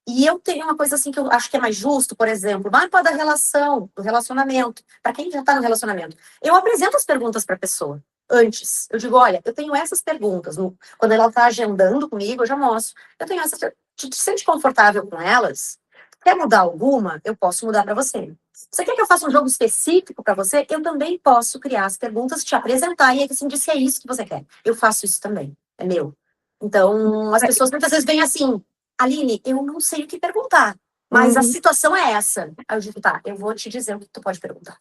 S2: E eu tenho uma coisa assim que eu acho que é mais justo, por exemplo, mapa da relação, do relacionamento, para quem já está no relacionamento. Eu apresento as perguntas para a pessoa antes. Eu digo, olha, eu tenho essas perguntas. Quando ela está agendando comigo, eu já mostro. Eu tenho essas. Te sente confortável com elas? Quer mudar alguma? Eu posso mudar para você. Você quer que eu faça um jogo específico para você? Eu também posso criar as perguntas, te apresentar e assim, se é isso que você quer. Eu faço isso também. É meu. Então, as pessoas muitas vezes vêm assim, Aline, eu não sei o que perguntar, mas a situação é essa. Aí eu digo, tá, eu vou te dizer o que tu pode perguntar.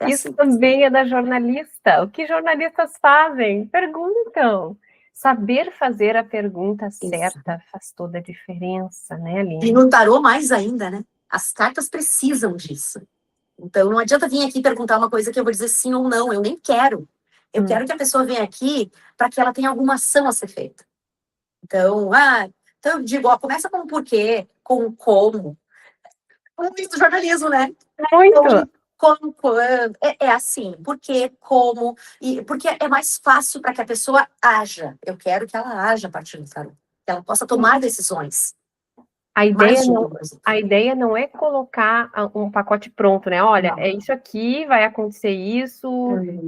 S1: Isso também é da jornalista. O que jornalistas fazem? Perguntam. saber fazer a pergunta
S2: Isso.
S1: certa faz toda a diferença, né, Aline?
S2: E no tarô mais ainda, né? As cartas precisam disso. Então, não adianta vir aqui perguntar uma coisa que eu vou dizer sim ou não, eu nem quero. Eu quero que a pessoa venha aqui para que ela tenha alguma ação a ser feita. Então, então eu digo, começa com o porquê, com o como. Muito do jornalismo, né?
S1: Muito!
S2: Então, como, quando, é assim, porquê, como, e porque é mais fácil para que a pessoa haja. Eu quero que ela haja a partir do tarô, que ela possa tomar decisões.
S1: A
S2: Mais
S1: ideia não é colocar um pacote pronto, né? Olha,
S2: Não.
S1: é isso aqui, vai acontecer isso,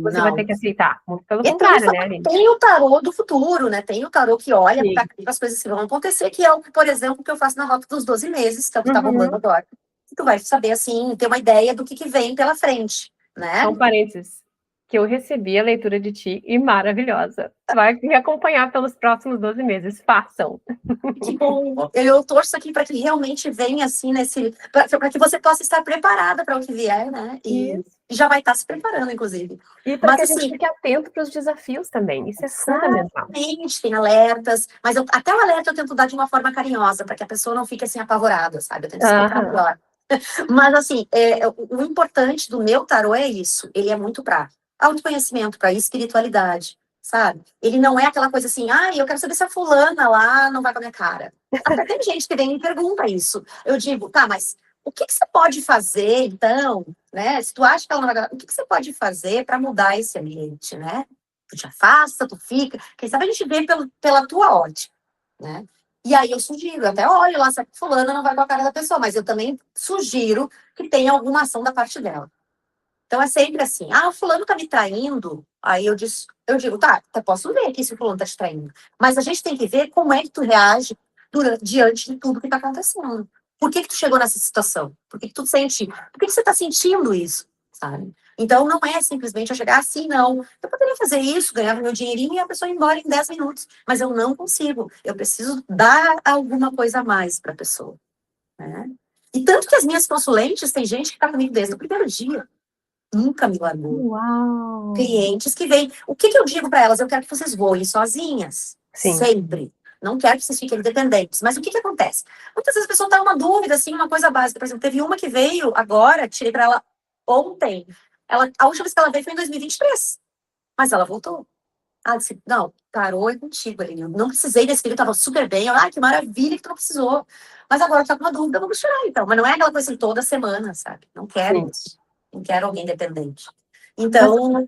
S1: você vai ter que aceitar. Muito pelo
S2: E
S1: contrário, né, Aline?
S2: tem o tarô do futuro, né? Tem o tarô que olha
S1: Sim.
S2: para as coisas que vão acontecer, que é o que, por exemplo, que eu faço na Rota dos 12 meses, que é o que está bombando agora. Tu vai saber, assim, ter uma ideia do que vem pela frente, né?
S1: Só um parênteses, que eu recebi a leitura de ti e maravilhosa. Vai me acompanhar pelos próximos 12 meses. Façam.
S2: Que bom. Eu torço aqui para que realmente venha assim para que você possa estar preparada para o que vier, né? E já vai estar se preparando, inclusive.
S1: E para que a gente fique atento para os desafios também. Isso é fundamental.
S2: Exatamente, tem alertas, mas até o alerta eu tento dar de uma forma carinhosa, para que a pessoa não fique assim apavorada, sabe? Eu tento explicar melhor. Mas assim, o importante do meu tarô é isso. Ele é muito para autoconhecimento, para espiritualidade, sabe? Ele não é aquela coisa assim, eu quero saber se a fulana lá não vai com a minha cara. Até tem gente que vem e me pergunta isso. Eu digo, tá, mas o que você pode fazer, então, né? Se tu acha que ela não vai, o que você pode fazer para mudar esse ambiente, né? Tu te afasta, tu fica. Quem sabe a gente vê pela tua ótica, né? E aí eu sugiro, eu até olho lá se a fulana não vai com a cara da pessoa, mas eu também sugiro que tenha alguma ação da parte dela. Então é sempre assim, o fulano tá me traindo, aí eu digo, tá, posso ver aqui se o fulano tá te traindo. Mas a gente tem que ver como é que tu reage diante de tudo que tá acontecendo. Por que tu chegou nessa situação? Por que tu sente? Por que você tá sentindo isso? Sabe? Então não é simplesmente eu chegar assim, não. Eu poderia fazer isso, ganhar meu dinheirinho e a pessoa ir embora em 10 minutos. Mas eu não consigo. Eu preciso dar alguma coisa a mais para a pessoa. Né? E tanto que as minhas consulentes, tem gente que está comigo desde o primeiro dia. Nunca me largou.
S1: Uau!
S2: Clientes que vêm. O que eu digo para elas? Eu quero que vocês voem sozinhas.
S1: Sim.
S2: Sempre. Não quero que vocês fiquem independentes. Mas o que acontece? Muitas vezes a pessoa está uma dúvida, assim, uma coisa básica. Por exemplo, teve uma que veio agora, tirei para ela ontem. A última vez que ela veio foi em 2023. Mas ela voltou. Ela disse, não, tarô é contigo, Aline. Eu não precisei desse livro, eu estava super bem. Que maravilha que tu não precisou. Mas agora tá com uma dúvida, vamos tirar então. Mas não é aquela coisa assim toda semana, sabe? Não quero isso. Não quero alguém dependente. Então,
S1: mas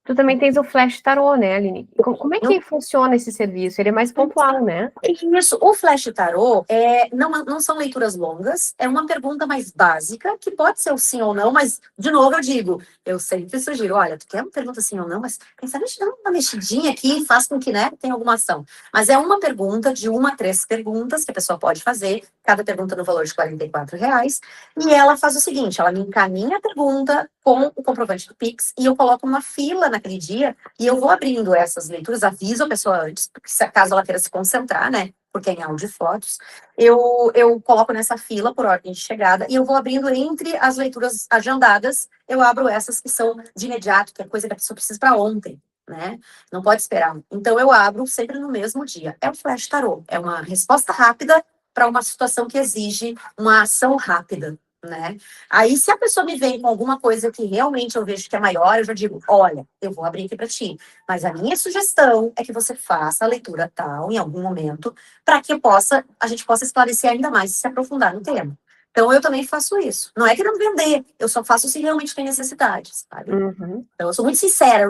S1: tu também tens o Flash Tarô, né, Aline? Como é que funciona esse serviço? Ele é mais pontual, né?
S2: Isso, o Flash Tarô não são leituras longas, é uma pergunta mais básica, que pode ser o sim ou não, mas, de novo, eu digo, eu sempre sugiro, olha, tu quer uma pergunta sim ou não, mas quem sabe a gente dá uma mexidinha aqui, faz com que, né, tenha alguma ação. Mas é uma pergunta, de 1 a 3 perguntas, que a pessoa pode fazer, cada pergunta no valor de R$ 44, e ela faz o seguinte, ela me encaminha a pergunta com o comprovante do Pix, e eu coloco uma fila naquele dia, e eu vou abrindo essas leituras, aviso a pessoa antes, porque caso ela queira se concentrar, né, porque é em áudio e fotos, eu coloco nessa fila por ordem de chegada, e eu vou abrindo entre as leituras agendadas, eu abro essas que são de imediato, que é coisa que a pessoa precisa para ontem, né, não pode esperar. Então eu abro sempre no mesmo dia. É o Flash Tarô, é uma resposta rápida para uma situação que exige uma ação rápida, né? Aí, se a pessoa me vem com alguma coisa que realmente eu vejo que é maior, eu já digo, olha, eu vou abrir aqui para ti. Mas a minha sugestão é que você faça a leitura tal, em algum momento, para que a gente possa esclarecer ainda mais e se aprofundar no tema. Então, eu também faço isso. Não é querendo vender, eu só faço se realmente tem necessidade, sabe? Então, eu sou muito sincera,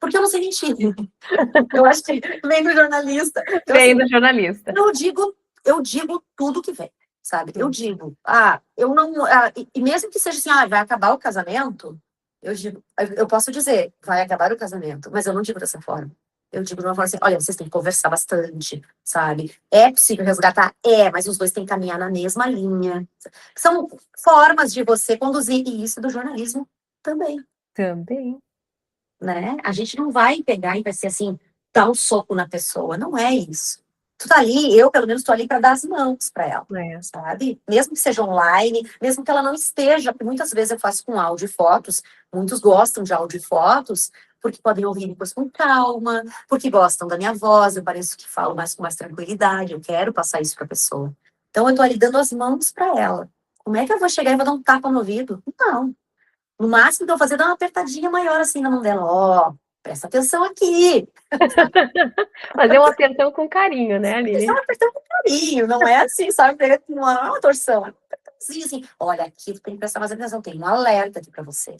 S2: porque eu não sei mentir. Eu acho que vem do jornalista. Então,
S1: vem do jornalista.
S2: Eu digo tudo que vem. Sabe? Eu digo, eu não. E mesmo que seja assim, vai acabar o casamento, eu posso dizer, vai acabar o casamento, mas eu não digo dessa forma. Eu digo de uma forma assim, olha, vocês têm que conversar bastante, sabe? É possível resgatar? Mas os dois têm que caminhar na mesma linha. São formas de você conduzir, e isso do jornalismo também.
S1: Também.
S2: Né? A gente não vai pegar e vai ser assim, dar um soco na pessoa, não é isso. Tu tá ali, eu pelo menos tô ali para dar as mãos para ela,
S1: É.
S2: sabe? Mesmo que seja online, mesmo que ela não esteja, porque muitas vezes eu faço com áudio e fotos, muitos gostam de áudio e fotos, porque podem ouvir depois com calma, porque gostam da minha voz, eu pareço que falo mais com mais tranquilidade, eu quero passar isso para a pessoa. Então eu tô ali dando as mãos para ela. Como é que eu vou chegar e vou dar um tapa no ouvido? Não. No máximo que eu vou fazer é dar uma apertadinha maior assim na mão dela. Ó, presta atenção aqui.
S1: Fazer um apertão com carinho, né,
S2: Eles estão
S1: Aline?
S2: apertando com carinho, não é assim, sabe? Pega uma torção. É um apertãozinho assim. Olha, aqui tu tem que prestar mais atenção, tem um alerta aqui para você.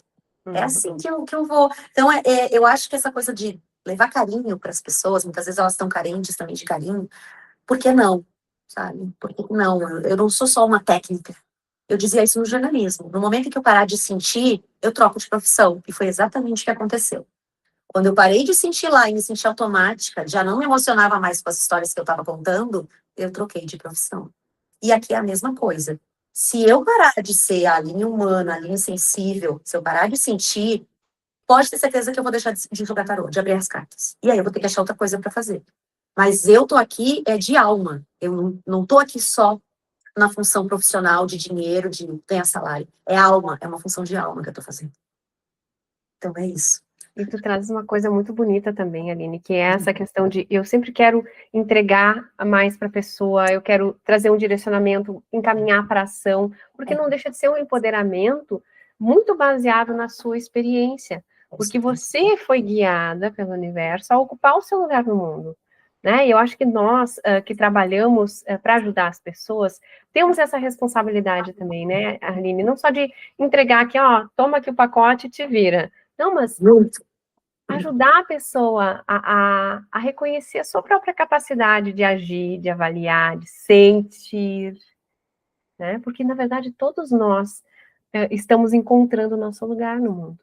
S2: É assim que eu vou. Então, eu acho que essa coisa de levar carinho para as pessoas, muitas vezes elas estão carentes também de carinho, por que não? Sabe? Por que não? Eu não sou só uma técnica. Eu dizia isso no jornalismo. No momento em que eu parar de sentir, eu troco de profissão. E foi exatamente o que aconteceu. Quando eu parei de sentir lá e me senti automática, já não me emocionava mais com as histórias que eu estava contando, eu troquei de profissão. E aqui é a mesma coisa. Se eu parar de ser a linha humana, a linha sensível, se eu parar de sentir, pode ter certeza que eu vou deixar de jogar tarô, de abrir as cartas. E aí eu vou ter que achar outra coisa para fazer. Mas eu tô aqui de alma. Eu não tô aqui só na função profissional de dinheiro, de ganhar salário. É alma, é uma função de alma que eu tô fazendo. Então é isso.
S1: E tu traz uma coisa muito bonita também, Aline, que é essa questão de eu sempre quero entregar mais para a pessoa, eu quero trazer um direcionamento, encaminhar para a ação, porque não deixa de ser um empoderamento muito baseado na sua experiência, porque você foi guiada pelo universo a ocupar o seu lugar no mundo. Né? E eu acho que nós que trabalhamos para ajudar as pessoas temos essa responsabilidade também, né, Aline? Não só de entregar aqui, ó, toma aqui o pacote e te vira. Não, mas
S2: Muito.
S1: ajudar a pessoa a reconhecer a sua própria capacidade de agir, de avaliar, de sentir, né? Porque, na verdade, todos nós estamos encontrando o nosso lugar no mundo.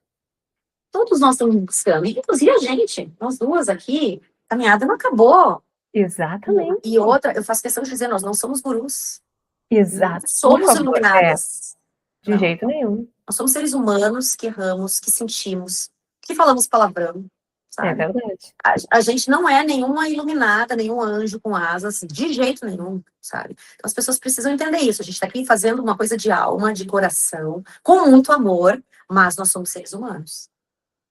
S2: Todos nós estamos buscando, inclusive a gente, nós duas aqui, a caminhada não acabou.
S1: Exatamente.
S2: E outra, eu faço questão de dizer, nós não somos gurus.
S1: Exato.
S2: Somos iluminadas.
S1: De
S2: Não.
S1: jeito nenhum.
S2: Nós somos seres humanos que erramos, que sentimos, que falamos palavrão,
S1: É
S2: sabe?
S1: verdade.
S2: A gente não é nenhuma iluminada, nenhum anjo com asas, de jeito nenhum, sabe? Então as pessoas precisam entender isso. A gente está aqui fazendo uma coisa de alma, de coração, com muito amor, mas nós somos seres humanos.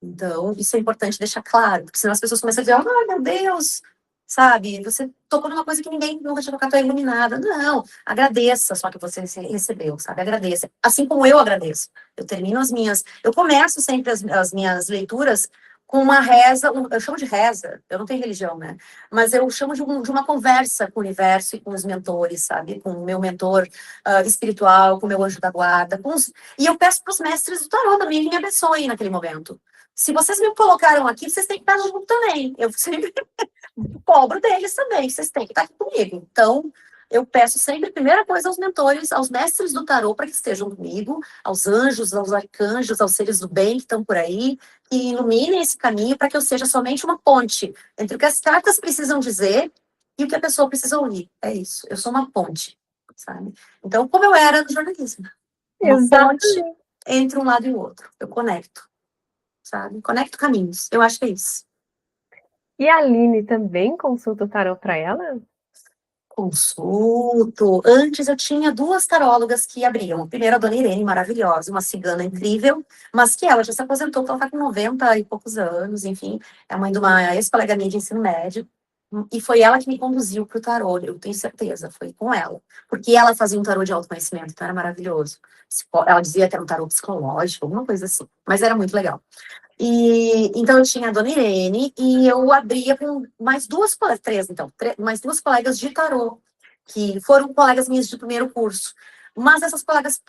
S2: Então, isso é importante deixar claro, porque senão as pessoas começam a dizer, ai, meu Deus, sabe, você tocou numa coisa que ninguém nunca tinha tocado, tu é iluminada. Não, agradeça só que você recebeu, sabe, agradeça. Assim como eu agradeço. Eu começo sempre as minhas leituras com uma reza, eu chamo de reza, eu não tenho religião, né, mas eu chamo de uma conversa com o universo e com os mentores, sabe, com o meu mentor espiritual, com o meu anjo da guarda, e eu peço para os mestres do tarô também que me abençoem naquele momento. Se vocês me colocaram aqui, vocês têm que estar junto também. Eu sempre cobro deles também, vocês têm que estar aqui comigo. Então, eu peço sempre, primeira coisa, aos mentores, aos mestres do tarô, para que estejam comigo, aos anjos, aos arcanjos, aos seres do bem que estão por aí, que iluminem esse caminho para que eu seja somente uma ponte entre o que as cartas precisam dizer e o que a pessoa precisa ouvir. É isso, eu sou uma ponte, sabe? Então, como eu era no jornalismo, uma ponte entre um lado e o outro. Eu conecto. Sabe? Conecto caminhos. Eu acho que é isso.
S1: E a Aline também consulta o tarô para ela?
S2: Consulto. Antes eu tinha duas tarólogas que abriam. Primeiro a dona Irene, maravilhosa, uma cigana incrível, mas que ela já se aposentou, ela está com 90 e poucos anos, enfim, é a mãe de uma ex-colega minha de ensino médio. E foi ela que me conduziu para o tarô, eu tenho certeza, foi com ela. Porque ela fazia um tarô de autoconhecimento, então era maravilhoso. Ela dizia que era um tarô psicológico, alguma coisa assim, mas era muito legal. E então eu tinha a dona Irene e eu abria com mais duas colegas, mais duas colegas de tarô, que foram colegas minhas de primeiro curso. Mas essas colegas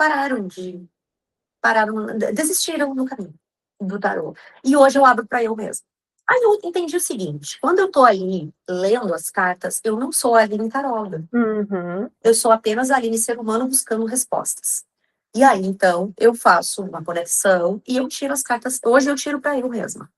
S2: desistiram no caminho do tarô. E hoje eu abro para eu mesma. Aí eu entendi o seguinte: quando eu tô ali lendo as cartas, eu não sou a Aline taróloga. Eu sou apenas a Aline ser humano buscando respostas. E aí, então, eu faço uma conexão e eu tiro as cartas. Hoje eu tiro para eu mesma.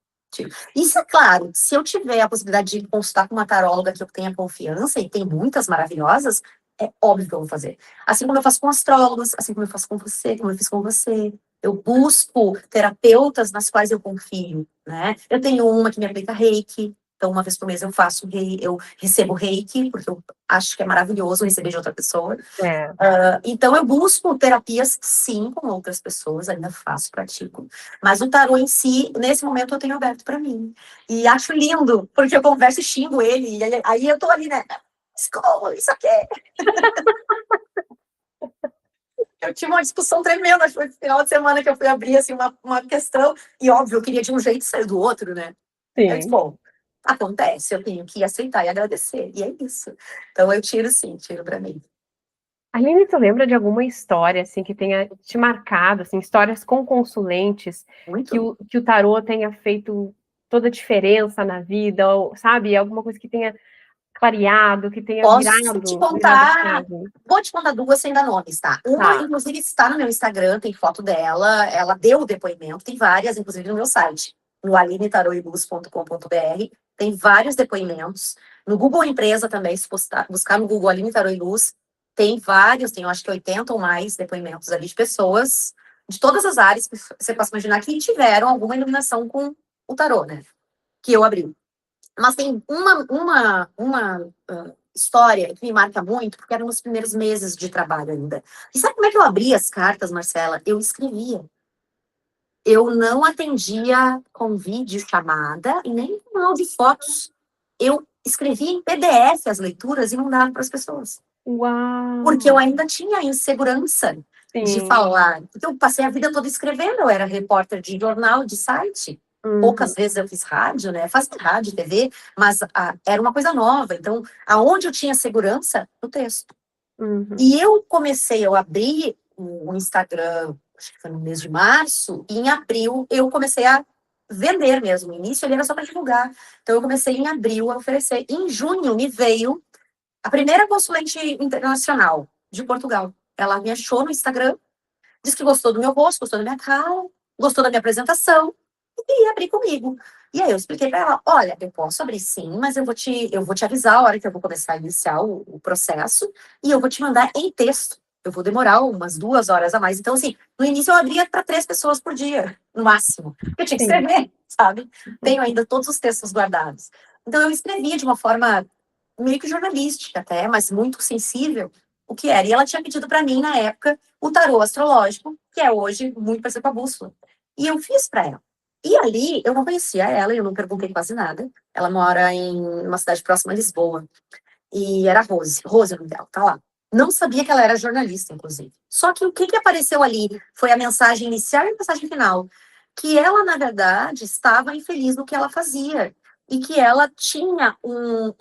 S2: Isso é claro, se eu tiver a possibilidade de consultar com uma taróloga que eu tenha confiança, e tem muitas maravilhosas, é óbvio que eu vou fazer. Assim como eu faço com astrólogos, assim como eu faço com você, como eu fiz com você. Eu busco terapeutas nas quais eu confio, né? Eu tenho uma que me aplica reiki, Então, uma vez por mês eu recebo reiki, porque eu acho que é maravilhoso receber de outra pessoa. Então, eu busco terapias, sim, com outras pessoas, ainda faço, pratico. Mas o tarô em si, nesse momento, eu tenho aberto para mim. E acho lindo, porque eu converso e xingo ele, e aí eu tô ali, né? Escola, isso aqui. Eu tive uma discussão tremenda, foi no final de semana que eu fui abrir, assim, uma questão, e óbvio, eu queria de um jeito e sair do outro, né?
S1: Sim.
S2: Eu disse, bom, acontece, eu tenho que aceitar e agradecer, e é isso. Então eu tiro sim, tiro pra mim.
S1: Aline, tu lembra de alguma história, assim, que tenha te marcado, assim, histórias com consulentes,
S2: Muito.
S1: que o tarô tenha feito toda a diferença na vida, ou, sabe, alguma coisa que tenha clareado, que tenha
S2: Posso te
S1: virado
S2: contar,
S1: chave?
S2: vou te contar duas sem dar nomes, tá? Uma,
S1: Tá.
S2: inclusive, está no meu Instagram, tem foto dela, ela deu o depoimento, tem várias, inclusive, no meu site, no alinetaroiluz.com.br, tem vários depoimentos. No Google Empresa também, se buscar no Google Aline Tarô e Luz, tem vários, tem eu acho que 80 ou mais depoimentos ali de pessoas de todas as áreas que você possa imaginar que tiveram alguma iluminação com o tarô, né? Que eu abri. Mas tem uma história que me marca muito, porque eram os primeiros meses de trabalho ainda. E sabe como é que eu abria as cartas, Marcela? Eu escrevia. Eu não atendia com vídeo chamada e nem com áudio e fotos. Eu escrevia em PDF as leituras e mandava para as pessoas.
S1: Uau!
S2: Porque eu ainda tinha insegurança de
S1: Sim.
S2: falar. Porque eu passei a vida toda escrevendo, eu era repórter de jornal, de site. Poucas vezes eu fiz rádio, né? Fazia rádio, TV, mas era uma coisa nova. Então, aonde eu tinha segurança? No texto. E eu abri o Instagram, acho que foi no mês de março, e em abril eu comecei a vender mesmo. No início ele era só para divulgar. Então, eu comecei em abril a oferecer. Em junho me veio a primeira consulente internacional de Portugal. Ela me achou no Instagram, disse que gostou do meu rosto, gostou da minha cara, gostou da minha apresentação e ia abrir comigo. E aí eu expliquei para ela, olha, eu posso abrir sim, mas eu vou te avisar a hora que eu vou começar a iniciar o processo e eu vou te mandar em texto. Eu vou demorar umas 2 horas a mais. Então, assim, no início eu abria para 3 pessoas por dia, no máximo. Eu tinha que escrever, sabe? Tenho ainda todos os textos guardados. Então, eu escrevia de uma forma meio que jornalística até, mas muito sensível, o que era. E ela tinha pedido para mim, na época, o tarô astrológico, que é hoje muito parecido com a bússola. E eu fiz para ela. E ali, eu não conhecia ela, eu não perguntei quase nada. Ela mora em uma cidade próxima a Lisboa. E era Rose. Rose é o nome dela, tá lá. Não sabia que ela era jornalista, inclusive. Só que o que apareceu ali foi a mensagem inicial e a mensagem final. Que ela, na verdade, estava infeliz no que ela fazia. E que ela tinha um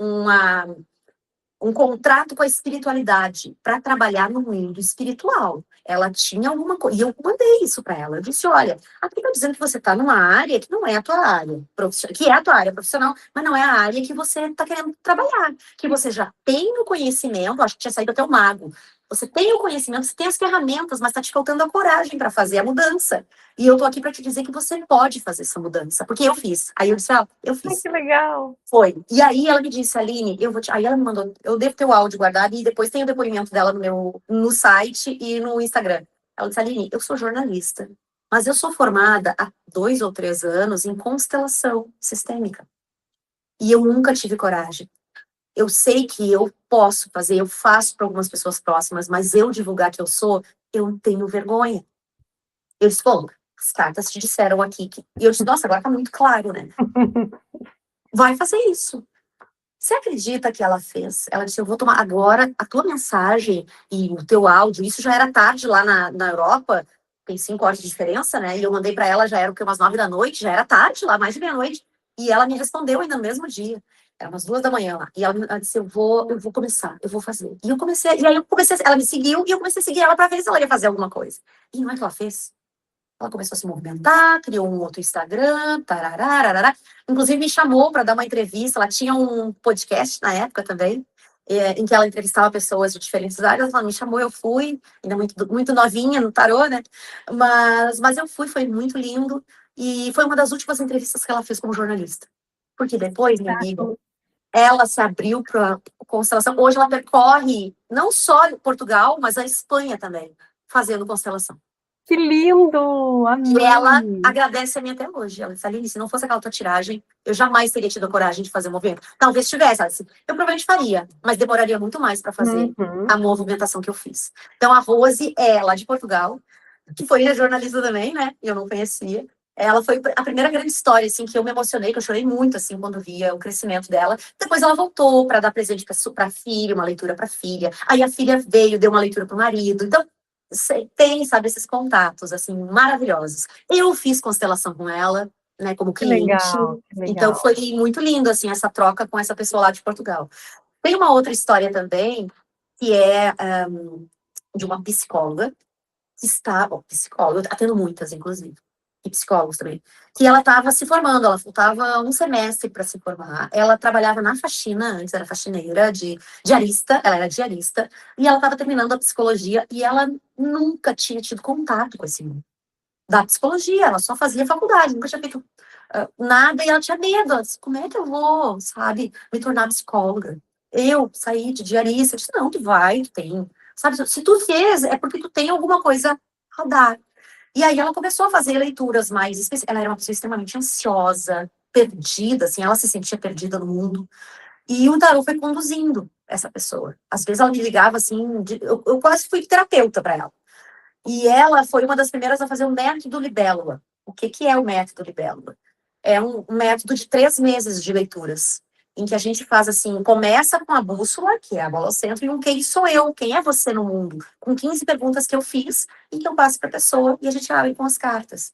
S2: contrato com a espiritualidade para trabalhar no mundo espiritual. Ela tinha alguma coisa. E eu mandei isso para ela. Eu disse: olha, aqui está dizendo que você está numa área que não é a tua área profissional, que é a tua área profissional, mas não é a área que você está querendo trabalhar. Que você já tem o conhecimento, acho que tinha saído até o mago. Você tem o conhecimento, você tem as ferramentas, mas está te faltando a coragem para fazer a mudança. E eu tô aqui para te dizer que você pode fazer essa mudança, porque eu fiz. Aí eu disse: eu fiz.
S1: Ai, que legal!
S2: Foi. E aí ela me disse: Aline, aí ela me mandou, eu devo ter o áudio guardado e depois tem o depoimento dela no site e no Instagram. Ela disse: Aline, eu sou jornalista, mas eu sou formada há 2 ou 3 anos em constelação sistêmica. E eu nunca tive coragem. Eu sei que eu posso fazer, eu faço para algumas pessoas próximas, mas eu divulgar que eu tenho vergonha. Eu disse: bom, as cartas te disseram aqui que... E eu disse: nossa, agora tá muito claro, né? Vai fazer isso. Você acredita que ela fez? Ela disse: eu vou tomar agora a tua mensagem e o teu áudio. Isso já era tarde lá na Europa, tem 5 horas de diferença, né? E eu mandei para ela, já era umas 9 da noite, já era tarde lá, mais de meia-noite. E ela me respondeu ainda no mesmo dia. Era umas 2 da manhã lá. E ela disse: eu vou começar, eu vou fazer. E aí eu comecei, ela me seguiu e eu comecei a seguir ela para ver se ela ia fazer alguma coisa. E não é que ela fez? Ela começou a se movimentar, criou um outro Instagram, tarará. Inclusive me chamou para dar uma entrevista. Ela tinha um podcast na época também, em que ela entrevistava pessoas de diferentes áreas. Ela me chamou, eu fui, ainda muito novinha no tarô, né? Mas eu fui, foi muito lindo. E foi uma das últimas entrevistas que ela fez como jornalista. Porque depois, minha amiga, ela se abriu para constelação. Hoje ela percorre não só Portugal, mas a Espanha também, fazendo constelação.
S1: Que lindo!
S2: E ela
S1: Amei!
S2: agradece a mim até hoje. Ela disse, Aline, se não fosse aquela tua tiragem, eu jamais teria tido a coragem de fazer o movimento. Talvez tivesse, ela disse, eu provavelmente faria, mas demoraria muito mais para fazer
S1: Uhum.
S2: a movimentação que eu fiz. Então, a Rose é lá de Portugal, que foi jornalista também, né? Eu não conhecia. Ela foi a primeira grande história, assim, que eu me emocionei, que eu chorei muito, assim, quando via o crescimento dela. Depois ela voltou para dar presente para a filha, uma leitura para a filha. Aí a filha veio, deu uma leitura para o marido. Então, tem, sabe, esses contatos, assim, maravilhosos. Eu fiz constelação com ela, né, como
S1: Que
S2: cliente.
S1: legal, que
S2: Então,
S1: legal.
S2: foi muito lindo, assim, essa troca com essa pessoa lá de Portugal. Tem uma outra história também, que é de uma psicóloga, que está, bom, psicóloga, eu atendo muitas, inclusive, e psicólogos também, que ela estava se formando, ela faltava um semestre para se formar, ela trabalhava na faxina, antes era faxineira, diarista, ela era diarista, e ela estava terminando a psicologia, e ela nunca tinha tido contato com esse mundo da psicologia, ela só fazia faculdade, nunca tinha feito nada, e ela tinha medo, ela disse, como é que eu vou, sabe, me tornar psicóloga? Eu saí de diarista, eu disse, não, tu vai, tu tem, sabe, se tu fez, é porque tu tem alguma coisa a dar. E aí ela começou a fazer leituras mais específicas, ela era uma pessoa extremamente ansiosa, perdida, assim, ela se sentia perdida no mundo, e o tarô foi conduzindo essa pessoa. Às vezes ela me ligava, assim, eu quase fui terapeuta para ela. E ela foi uma das primeiras a fazer o método Libélula. O que, que é o método Libélula? É um método de 3 meses de leituras, em que a gente faz assim, começa com a bússola, que é a bola ao centro, e um quem sou eu, quem é você no mundo, com 15 perguntas que eu fiz e que eu passo para a pessoa, e a gente abre com as cartas.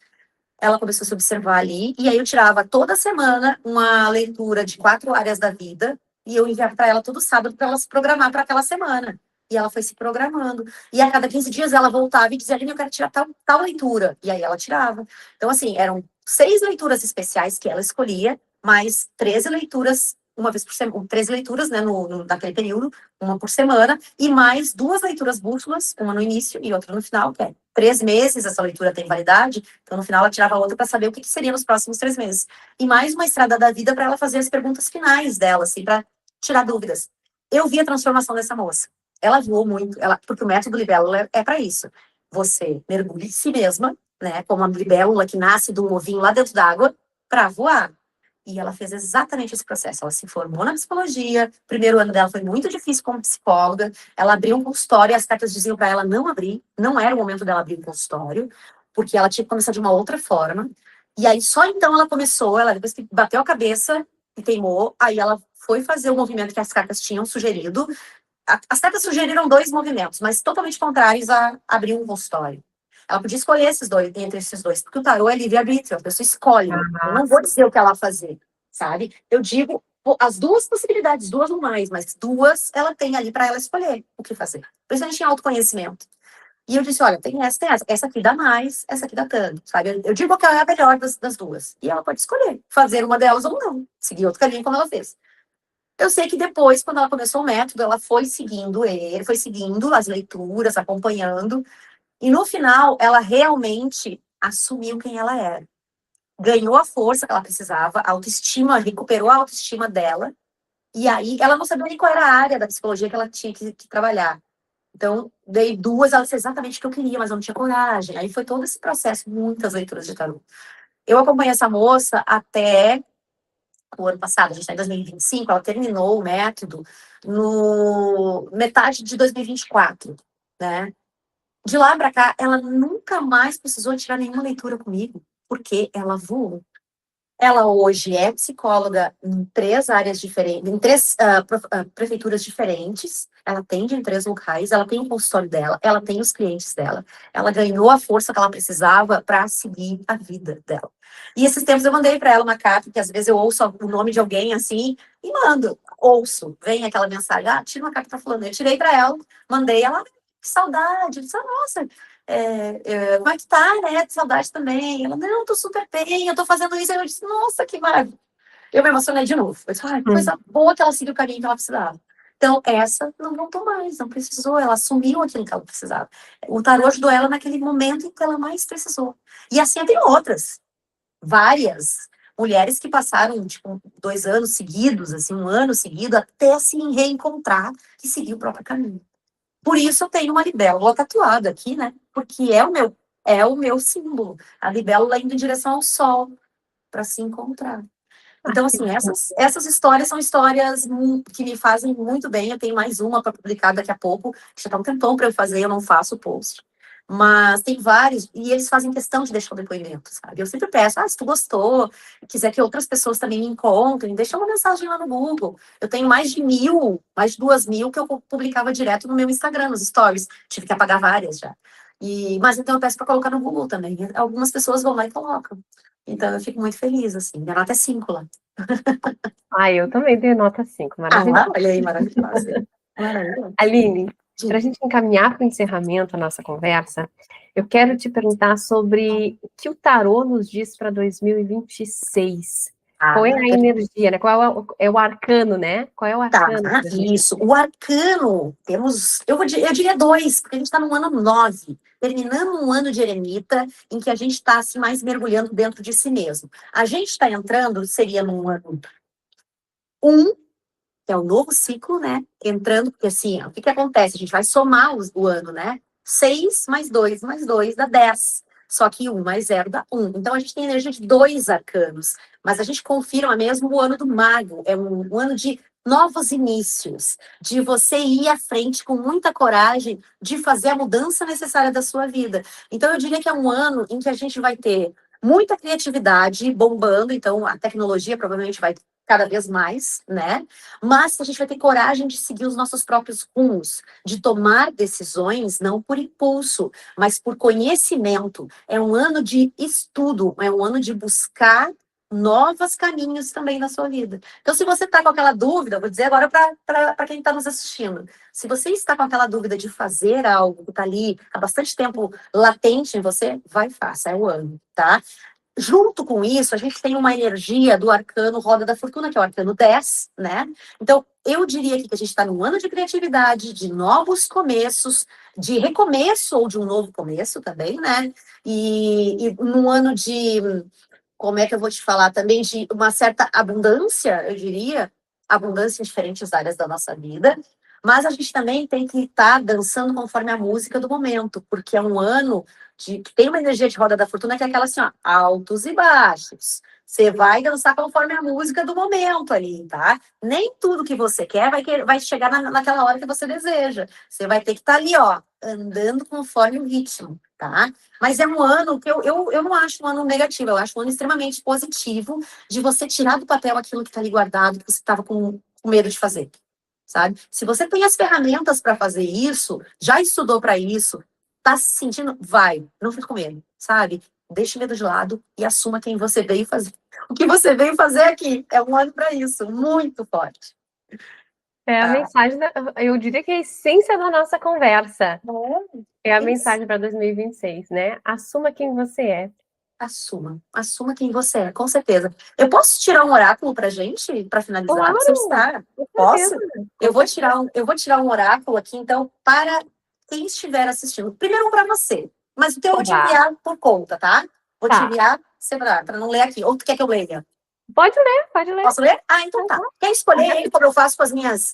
S2: Ela começou a se observar ali, e aí eu tirava toda semana uma leitura de 4 áreas da vida, e eu enviava para ela todo sábado para ela se programar para aquela semana. E ela foi se programando. E a cada 15 dias ela voltava e dizia, Aline, eu quero tirar tal leitura. E aí ela tirava. Então, assim, eram 6 leituras especiais que ela escolhia, mais 13 leituras, uma vez por semana, 13 leituras, né, naquele período, uma por semana, e mais 2 leituras bússolas, uma no início e outra no final, que é 3 meses, essa leitura tem validade, então no final ela tirava outra para saber o que seria nos próximos 3 meses. E mais uma estrada da vida para ela fazer as perguntas finais dela, assim, para tirar dúvidas. Eu vi a transformação dessa moça. Ela voou muito, porque o método libélula é para isso. Você mergulha em si mesma, né, como a libélula que nasce de um ovinho lá dentro d'água, para voar. E ela fez exatamente esse processo. Ela se formou na psicologia. O primeiro ano dela foi muito difícil como psicóloga. Ela abriu um consultório e as cartas diziam para ela não abrir. Não era o momento dela abrir um consultório, porque ela tinha que começar de uma outra forma. E aí só então ela começou, ela depois que bateu a cabeça e teimou, aí ela foi fazer o movimento que as cartas tinham sugerido. As cartas sugeriram 2 movimentos, mas totalmente contrários a abrir um consultório. Ela podia escolher entre esses dois, porque o tarô é livre-arbítrio, a pessoa escolhe. Eu não vou dizer o que ela fazer, sabe? Eu digo as 2 possibilidades, 2 ou mais, mas 2 ela tem ali para ela escolher o que fazer. Por isso a gente tem autoconhecimento. E eu disse, olha, tem essa, tem essa. Essa aqui dá mais, essa aqui dá tanto, sabe? Eu digo que ela é a melhor das 2. E ela pode escolher, fazer uma delas ou não. Seguir outro caminho como ela fez. Eu sei que depois, quando ela começou o método, ela foi seguindo ele, foi seguindo as leituras, acompanhando, e no final, ela realmente assumiu quem ela era. Ganhou a força que ela precisava, a autoestima, recuperou a autoestima dela, e aí ela não sabia nem qual era a área da psicologia que ela tinha que trabalhar. Então, dei 2, ela disse exatamente o que eu queria, mas eu não tinha coragem. Aí foi todo esse processo, muitas leituras de tarô. Eu acompanhei essa moça até o ano passado, a gente está em 2025, ela terminou o método no metade de 2024, né? De lá para cá, ela nunca mais precisou tirar nenhuma leitura comigo, porque ela voou. Ela hoje é psicóloga em 3 áreas diferentes, em 3 prefeituras diferentes. Ela atende em 3 locais, ela tem o consultório dela, ela tem os clientes dela. Ela ganhou a força que ela precisava para seguir a vida dela. E esses tempos eu mandei para ela uma carta, que às vezes eu ouço o nome de alguém assim, e mando, ouço, vem aquela mensagem, tira uma carta para fulano. Eu tirei para ela, mandei ela, que saudade. Eu disse, nossa, como é que tá, né? Que saudade também. Ela, não, tô super bem, eu tô fazendo isso. Aí eu disse, nossa, que maravilha. Eu me emocionei de novo. Eu disse, coisa boa que ela seguiu o caminho que ela precisava. Então, essa não voltou mais, não precisou. Ela assumiu aquilo que ela precisava. O tarô ajudou ela naquele momento em que ela mais precisou. E assim tem outras, várias mulheres que passaram, tipo, 2 anos seguidos, assim, 1 ano seguido, até se reencontrar e seguir o próprio caminho. Por isso eu tenho uma libélula tatuada aqui, né? Porque é o meu é o meu símbolo. A libélula indo em direção ao sol, para se encontrar. Então, assim, essas histórias são histórias que me fazem muito bem. Eu tenho mais uma para publicar daqui a pouco, que já está um tempão para eu fazer, eu não faço o post. Mas tem vários, e eles fazem questão de deixar o depoimento, sabe? Eu sempre peço, se tu gostou, quiser que outras pessoas também me encontrem, deixa uma mensagem lá no Google. Eu tenho mais de 1.000, mais de 2.000 que eu publicava direto no meu Instagram, nos stories. Tive que apagar várias já. Mas então eu peço para colocar no Google também. Algumas pessoas vão lá e colocam. Então eu fico muito feliz, assim. Minha nota é 5 lá.
S1: Eu também dei nota 5, maravilhoso.
S2: Olha aí, maravilhosa. Maravilhoso.
S1: Aline, para a gente encaminhar para o encerramento da nossa conversa, eu quero te perguntar sobre o que o tarô nos diz para 2026. Qual é a energia, né? Qual é o arcano, né? Qual é o arcano?
S2: Isso. O arcano, eu diria 2, porque a gente está no ano 9, terminando um ano de eremita, em que a gente está assim, mais mergulhando dentro de si mesmo. A gente está entrando, seria num ano 1, que é o novo ciclo, né? Entrando, porque assim, o que acontece? A gente vai somar o ano, né? 6 mais 2 mais 2 dá 10. Só que 1 mais 0 dá 1. Então a gente tem energia de 2 arcanos. Mas a gente confirma mesmo o ano do mago. É um ano de novos inícios, de você ir à frente com muita coragem, de fazer a mudança necessária da sua vida. Então eu diria que é um ano em que a gente vai ter muita criatividade bombando, então a tecnologia provavelmente vai cada vez mais, né? Mas a gente vai ter coragem de seguir os nossos próprios rumos, de tomar decisões não por impulso, mas por conhecimento. É um ano de estudo, é um ano de buscar novos caminhos também na sua vida. Então, se você está com aquela dúvida, vou dizer agora para quem está nos assistindo, se você está com aquela dúvida de fazer algo que está ali há bastante tempo latente em você, vai e faça, é o ano, tá? Junto com isso, a gente tem uma energia do arcano Roda da Fortuna, que é o arcano 10, né? Então, eu diria que a gente está num ano de criatividade, de novos começos, de recomeço ou de um novo começo também, né? E num ano de, como é que eu vou te falar, também de uma certa abundância, eu diria, abundância em diferentes áreas da nossa vida, mas a gente também tem que estar dançando conforme a música do momento, porque é um ano que tem uma energia de roda da fortuna que é aquela assim, ó, altos e baixos. Você vai dançar conforme a música do momento ali, tá? Nem tudo que você quer vai chegar naquela hora que você deseja. Você vai ter que estar ali, ó, andando conforme o ritmo, tá? Mas é um ano que eu não acho um ano negativo, eu acho um ano extremamente positivo de você tirar do papel aquilo que está ali guardado, que você estava com medo de fazer, sabe? Se você tem as ferramentas para fazer isso, já estudou para isso, tá se sentindo, vai, não fica com medo, sabe? Deixa o medo de lado e assuma quem você veio fazer. O que você veio fazer aqui é um ano para isso, muito forte.
S1: É a mensagem, eu diria que é a essência da nossa conversa. É a mensagem para 2026, né? Assuma quem você é.
S2: Assuma quem você é, com certeza. Eu posso tirar um oráculo pra gente, para finalizar?
S1: Claro,
S2: você está? Posso? Eu vou tirar um oráculo aqui, então, para quem estiver assistindo. Primeiro para você, mas o teu eu vou te enviar por conta, tá? Vou te enviar para não ler aqui. Ou tu quer que eu leia?
S1: Pode ler.
S2: Posso ler? Então tá. Quer escolher aí, como eu faço com as minhas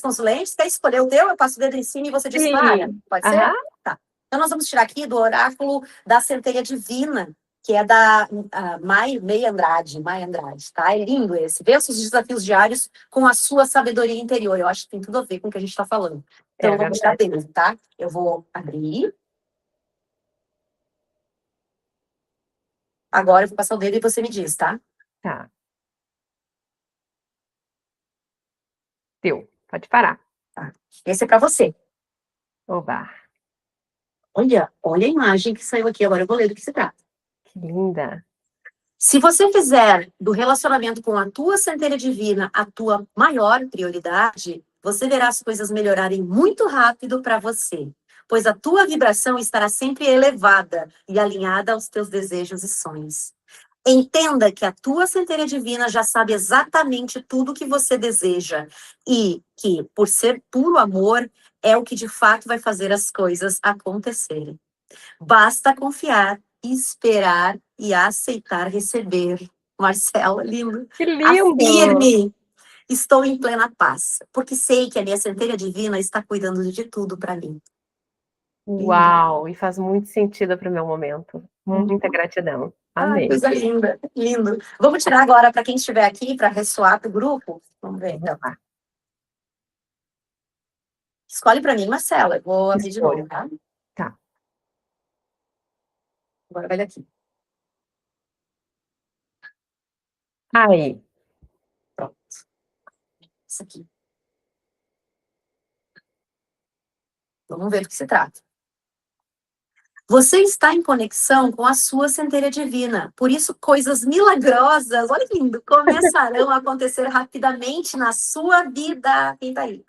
S2: consulentes? Quer escolher o teu? Eu passo o dedo em cima e você dispara. Pode ser? Tá. Então nós vamos tirar aqui do oráculo da centelha divina, que é da Mai Andrade, tá? É lindo esse. Vença os desafios diários com a sua sabedoria interior. Eu acho que tem tudo a ver com o que a gente está falando. Então, vamos tirar dele, tá? Eu vou abrir. Agora eu vou passar o dedo e você me diz, tá?
S1: Tá. Deu. Pode parar.
S2: Tá. Esse é para você.
S1: Oba.
S2: Olha a imagem que saiu aqui. Agora eu vou ler do que se trata.
S1: Que linda.
S2: Se você fizer do relacionamento com a tua centelha divina a tua maior prioridade, você verá as coisas melhorarem muito rápido para você, pois a tua vibração estará sempre elevada e alinhada aos teus desejos e sonhos. Entenda que a tua centelha divina já sabe exatamente tudo o que você deseja e que, por ser puro amor, é o que de fato vai fazer as coisas acontecerem. Basta confiar, esperar e aceitar receber. Marcela, lindo.
S1: Que lindo!
S2: Afirme. Estou em plena paz, porque sei que a minha centelha divina está cuidando de tudo para mim.
S1: Uau! E faz muito sentido para o meu momento. Muita gratidão.
S2: Ah,
S1: Amei.
S2: coisa linda, lindo. Vamos tirar agora para quem estiver aqui, para ressoar para o grupo? Vamos ver, então. Escolhe para mim, Marcela. Eu vou abrir de novo, tá?
S1: Tá.
S2: Agora vai daqui.
S1: Aí.
S2: Pronto. Isso aqui. Vamos ver do que se trata. Você está em conexão com a sua centelha divina. Por isso, coisas milagrosas, olha que lindo, começarão a acontecer rapidamente na sua vida. Quem tá aí?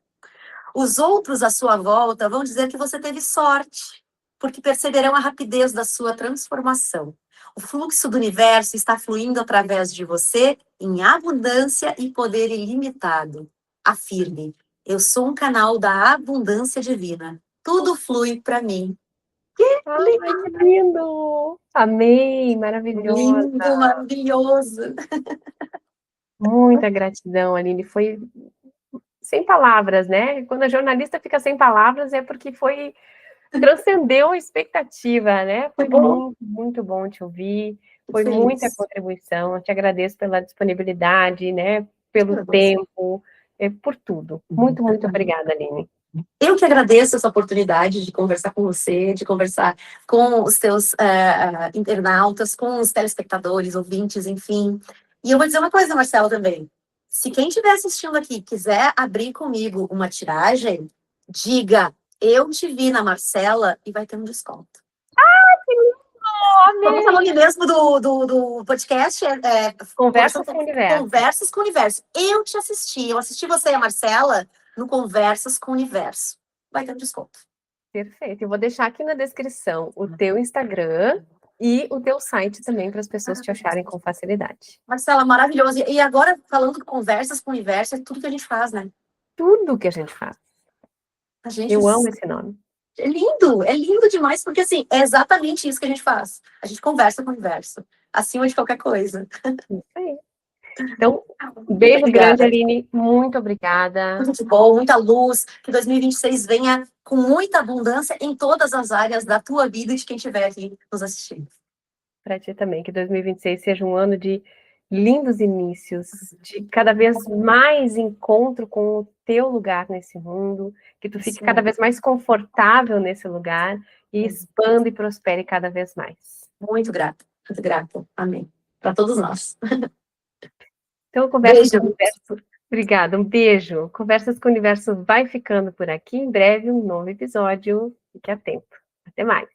S2: Os outros à sua volta vão dizer que você teve sorte, porque perceberão a rapidez da sua transformação. O fluxo do universo está fluindo através de você em abundância e poder ilimitado. Afirme: eu sou um canal da abundância divina. Tudo flui para mim.
S1: Ai, que lindo! Amei, maravilhosa.
S2: Lindo, maravilhoso.
S1: Muita gratidão, Aline. Foi sem palavras, né? Quando a jornalista fica sem palavras é porque transcendeu a expectativa, né? Foi muito bom te ouvir. Foi muita contribuição. Eu te agradeço pela disponibilidade, né? Pelo tempo, por tudo. Muito obrigada, Aline.
S2: Eu que agradeço essa oportunidade de conversar com você, de conversar com os teus internautas, com os telespectadores, ouvintes, enfim. E eu vou dizer uma coisa, Marcelo, também. Se quem estiver assistindo aqui quiser abrir comigo uma tiragem, diga, eu te vi na Marcela e vai ter um desconto.
S1: Que lindo!
S2: Como é o nome mesmo do podcast?
S1: Conversas com o Universo.
S2: Conversas com o Universo. Eu te assisti. Eu assisti você e a Marcela no Conversas com o Universo. Vai ter um desconto.
S1: Perfeito. Eu vou deixar aqui na descrição o teu Instagram e o teu site também para as pessoas te acharem com facilidade.
S2: Marcela, maravilhoso. E agora, falando de Conversas com o Universo, é tudo que a gente faz, né?
S1: Tudo que a gente faz. Eu amo esse nome.
S2: É lindo demais, porque assim, é exatamente isso que a gente faz. A gente conversa com o universo, acima de qualquer coisa.
S1: Isso aí. Então, um beijo grande, Aline. Muito obrigada.
S2: Muito bom, muita luz. Que 2026 venha com muita abundância em todas as áreas da tua vida e de quem estiver aqui nos assistindo.
S1: Para ti também, que 2026 seja um ano de lindos inícios, de cada vez mais encontro com o teu lugar nesse mundo, que tu fique cada vez mais confortável nesse lugar e expanda e prospere cada vez mais.
S2: Muito grata, muito grata. Amém. Para todos nós.
S1: Então, Conversas com o Universo. Obrigada, um beijo. Conversas com o Universo vai ficando por aqui. Em breve, um novo episódio. Fique atento. Até mais.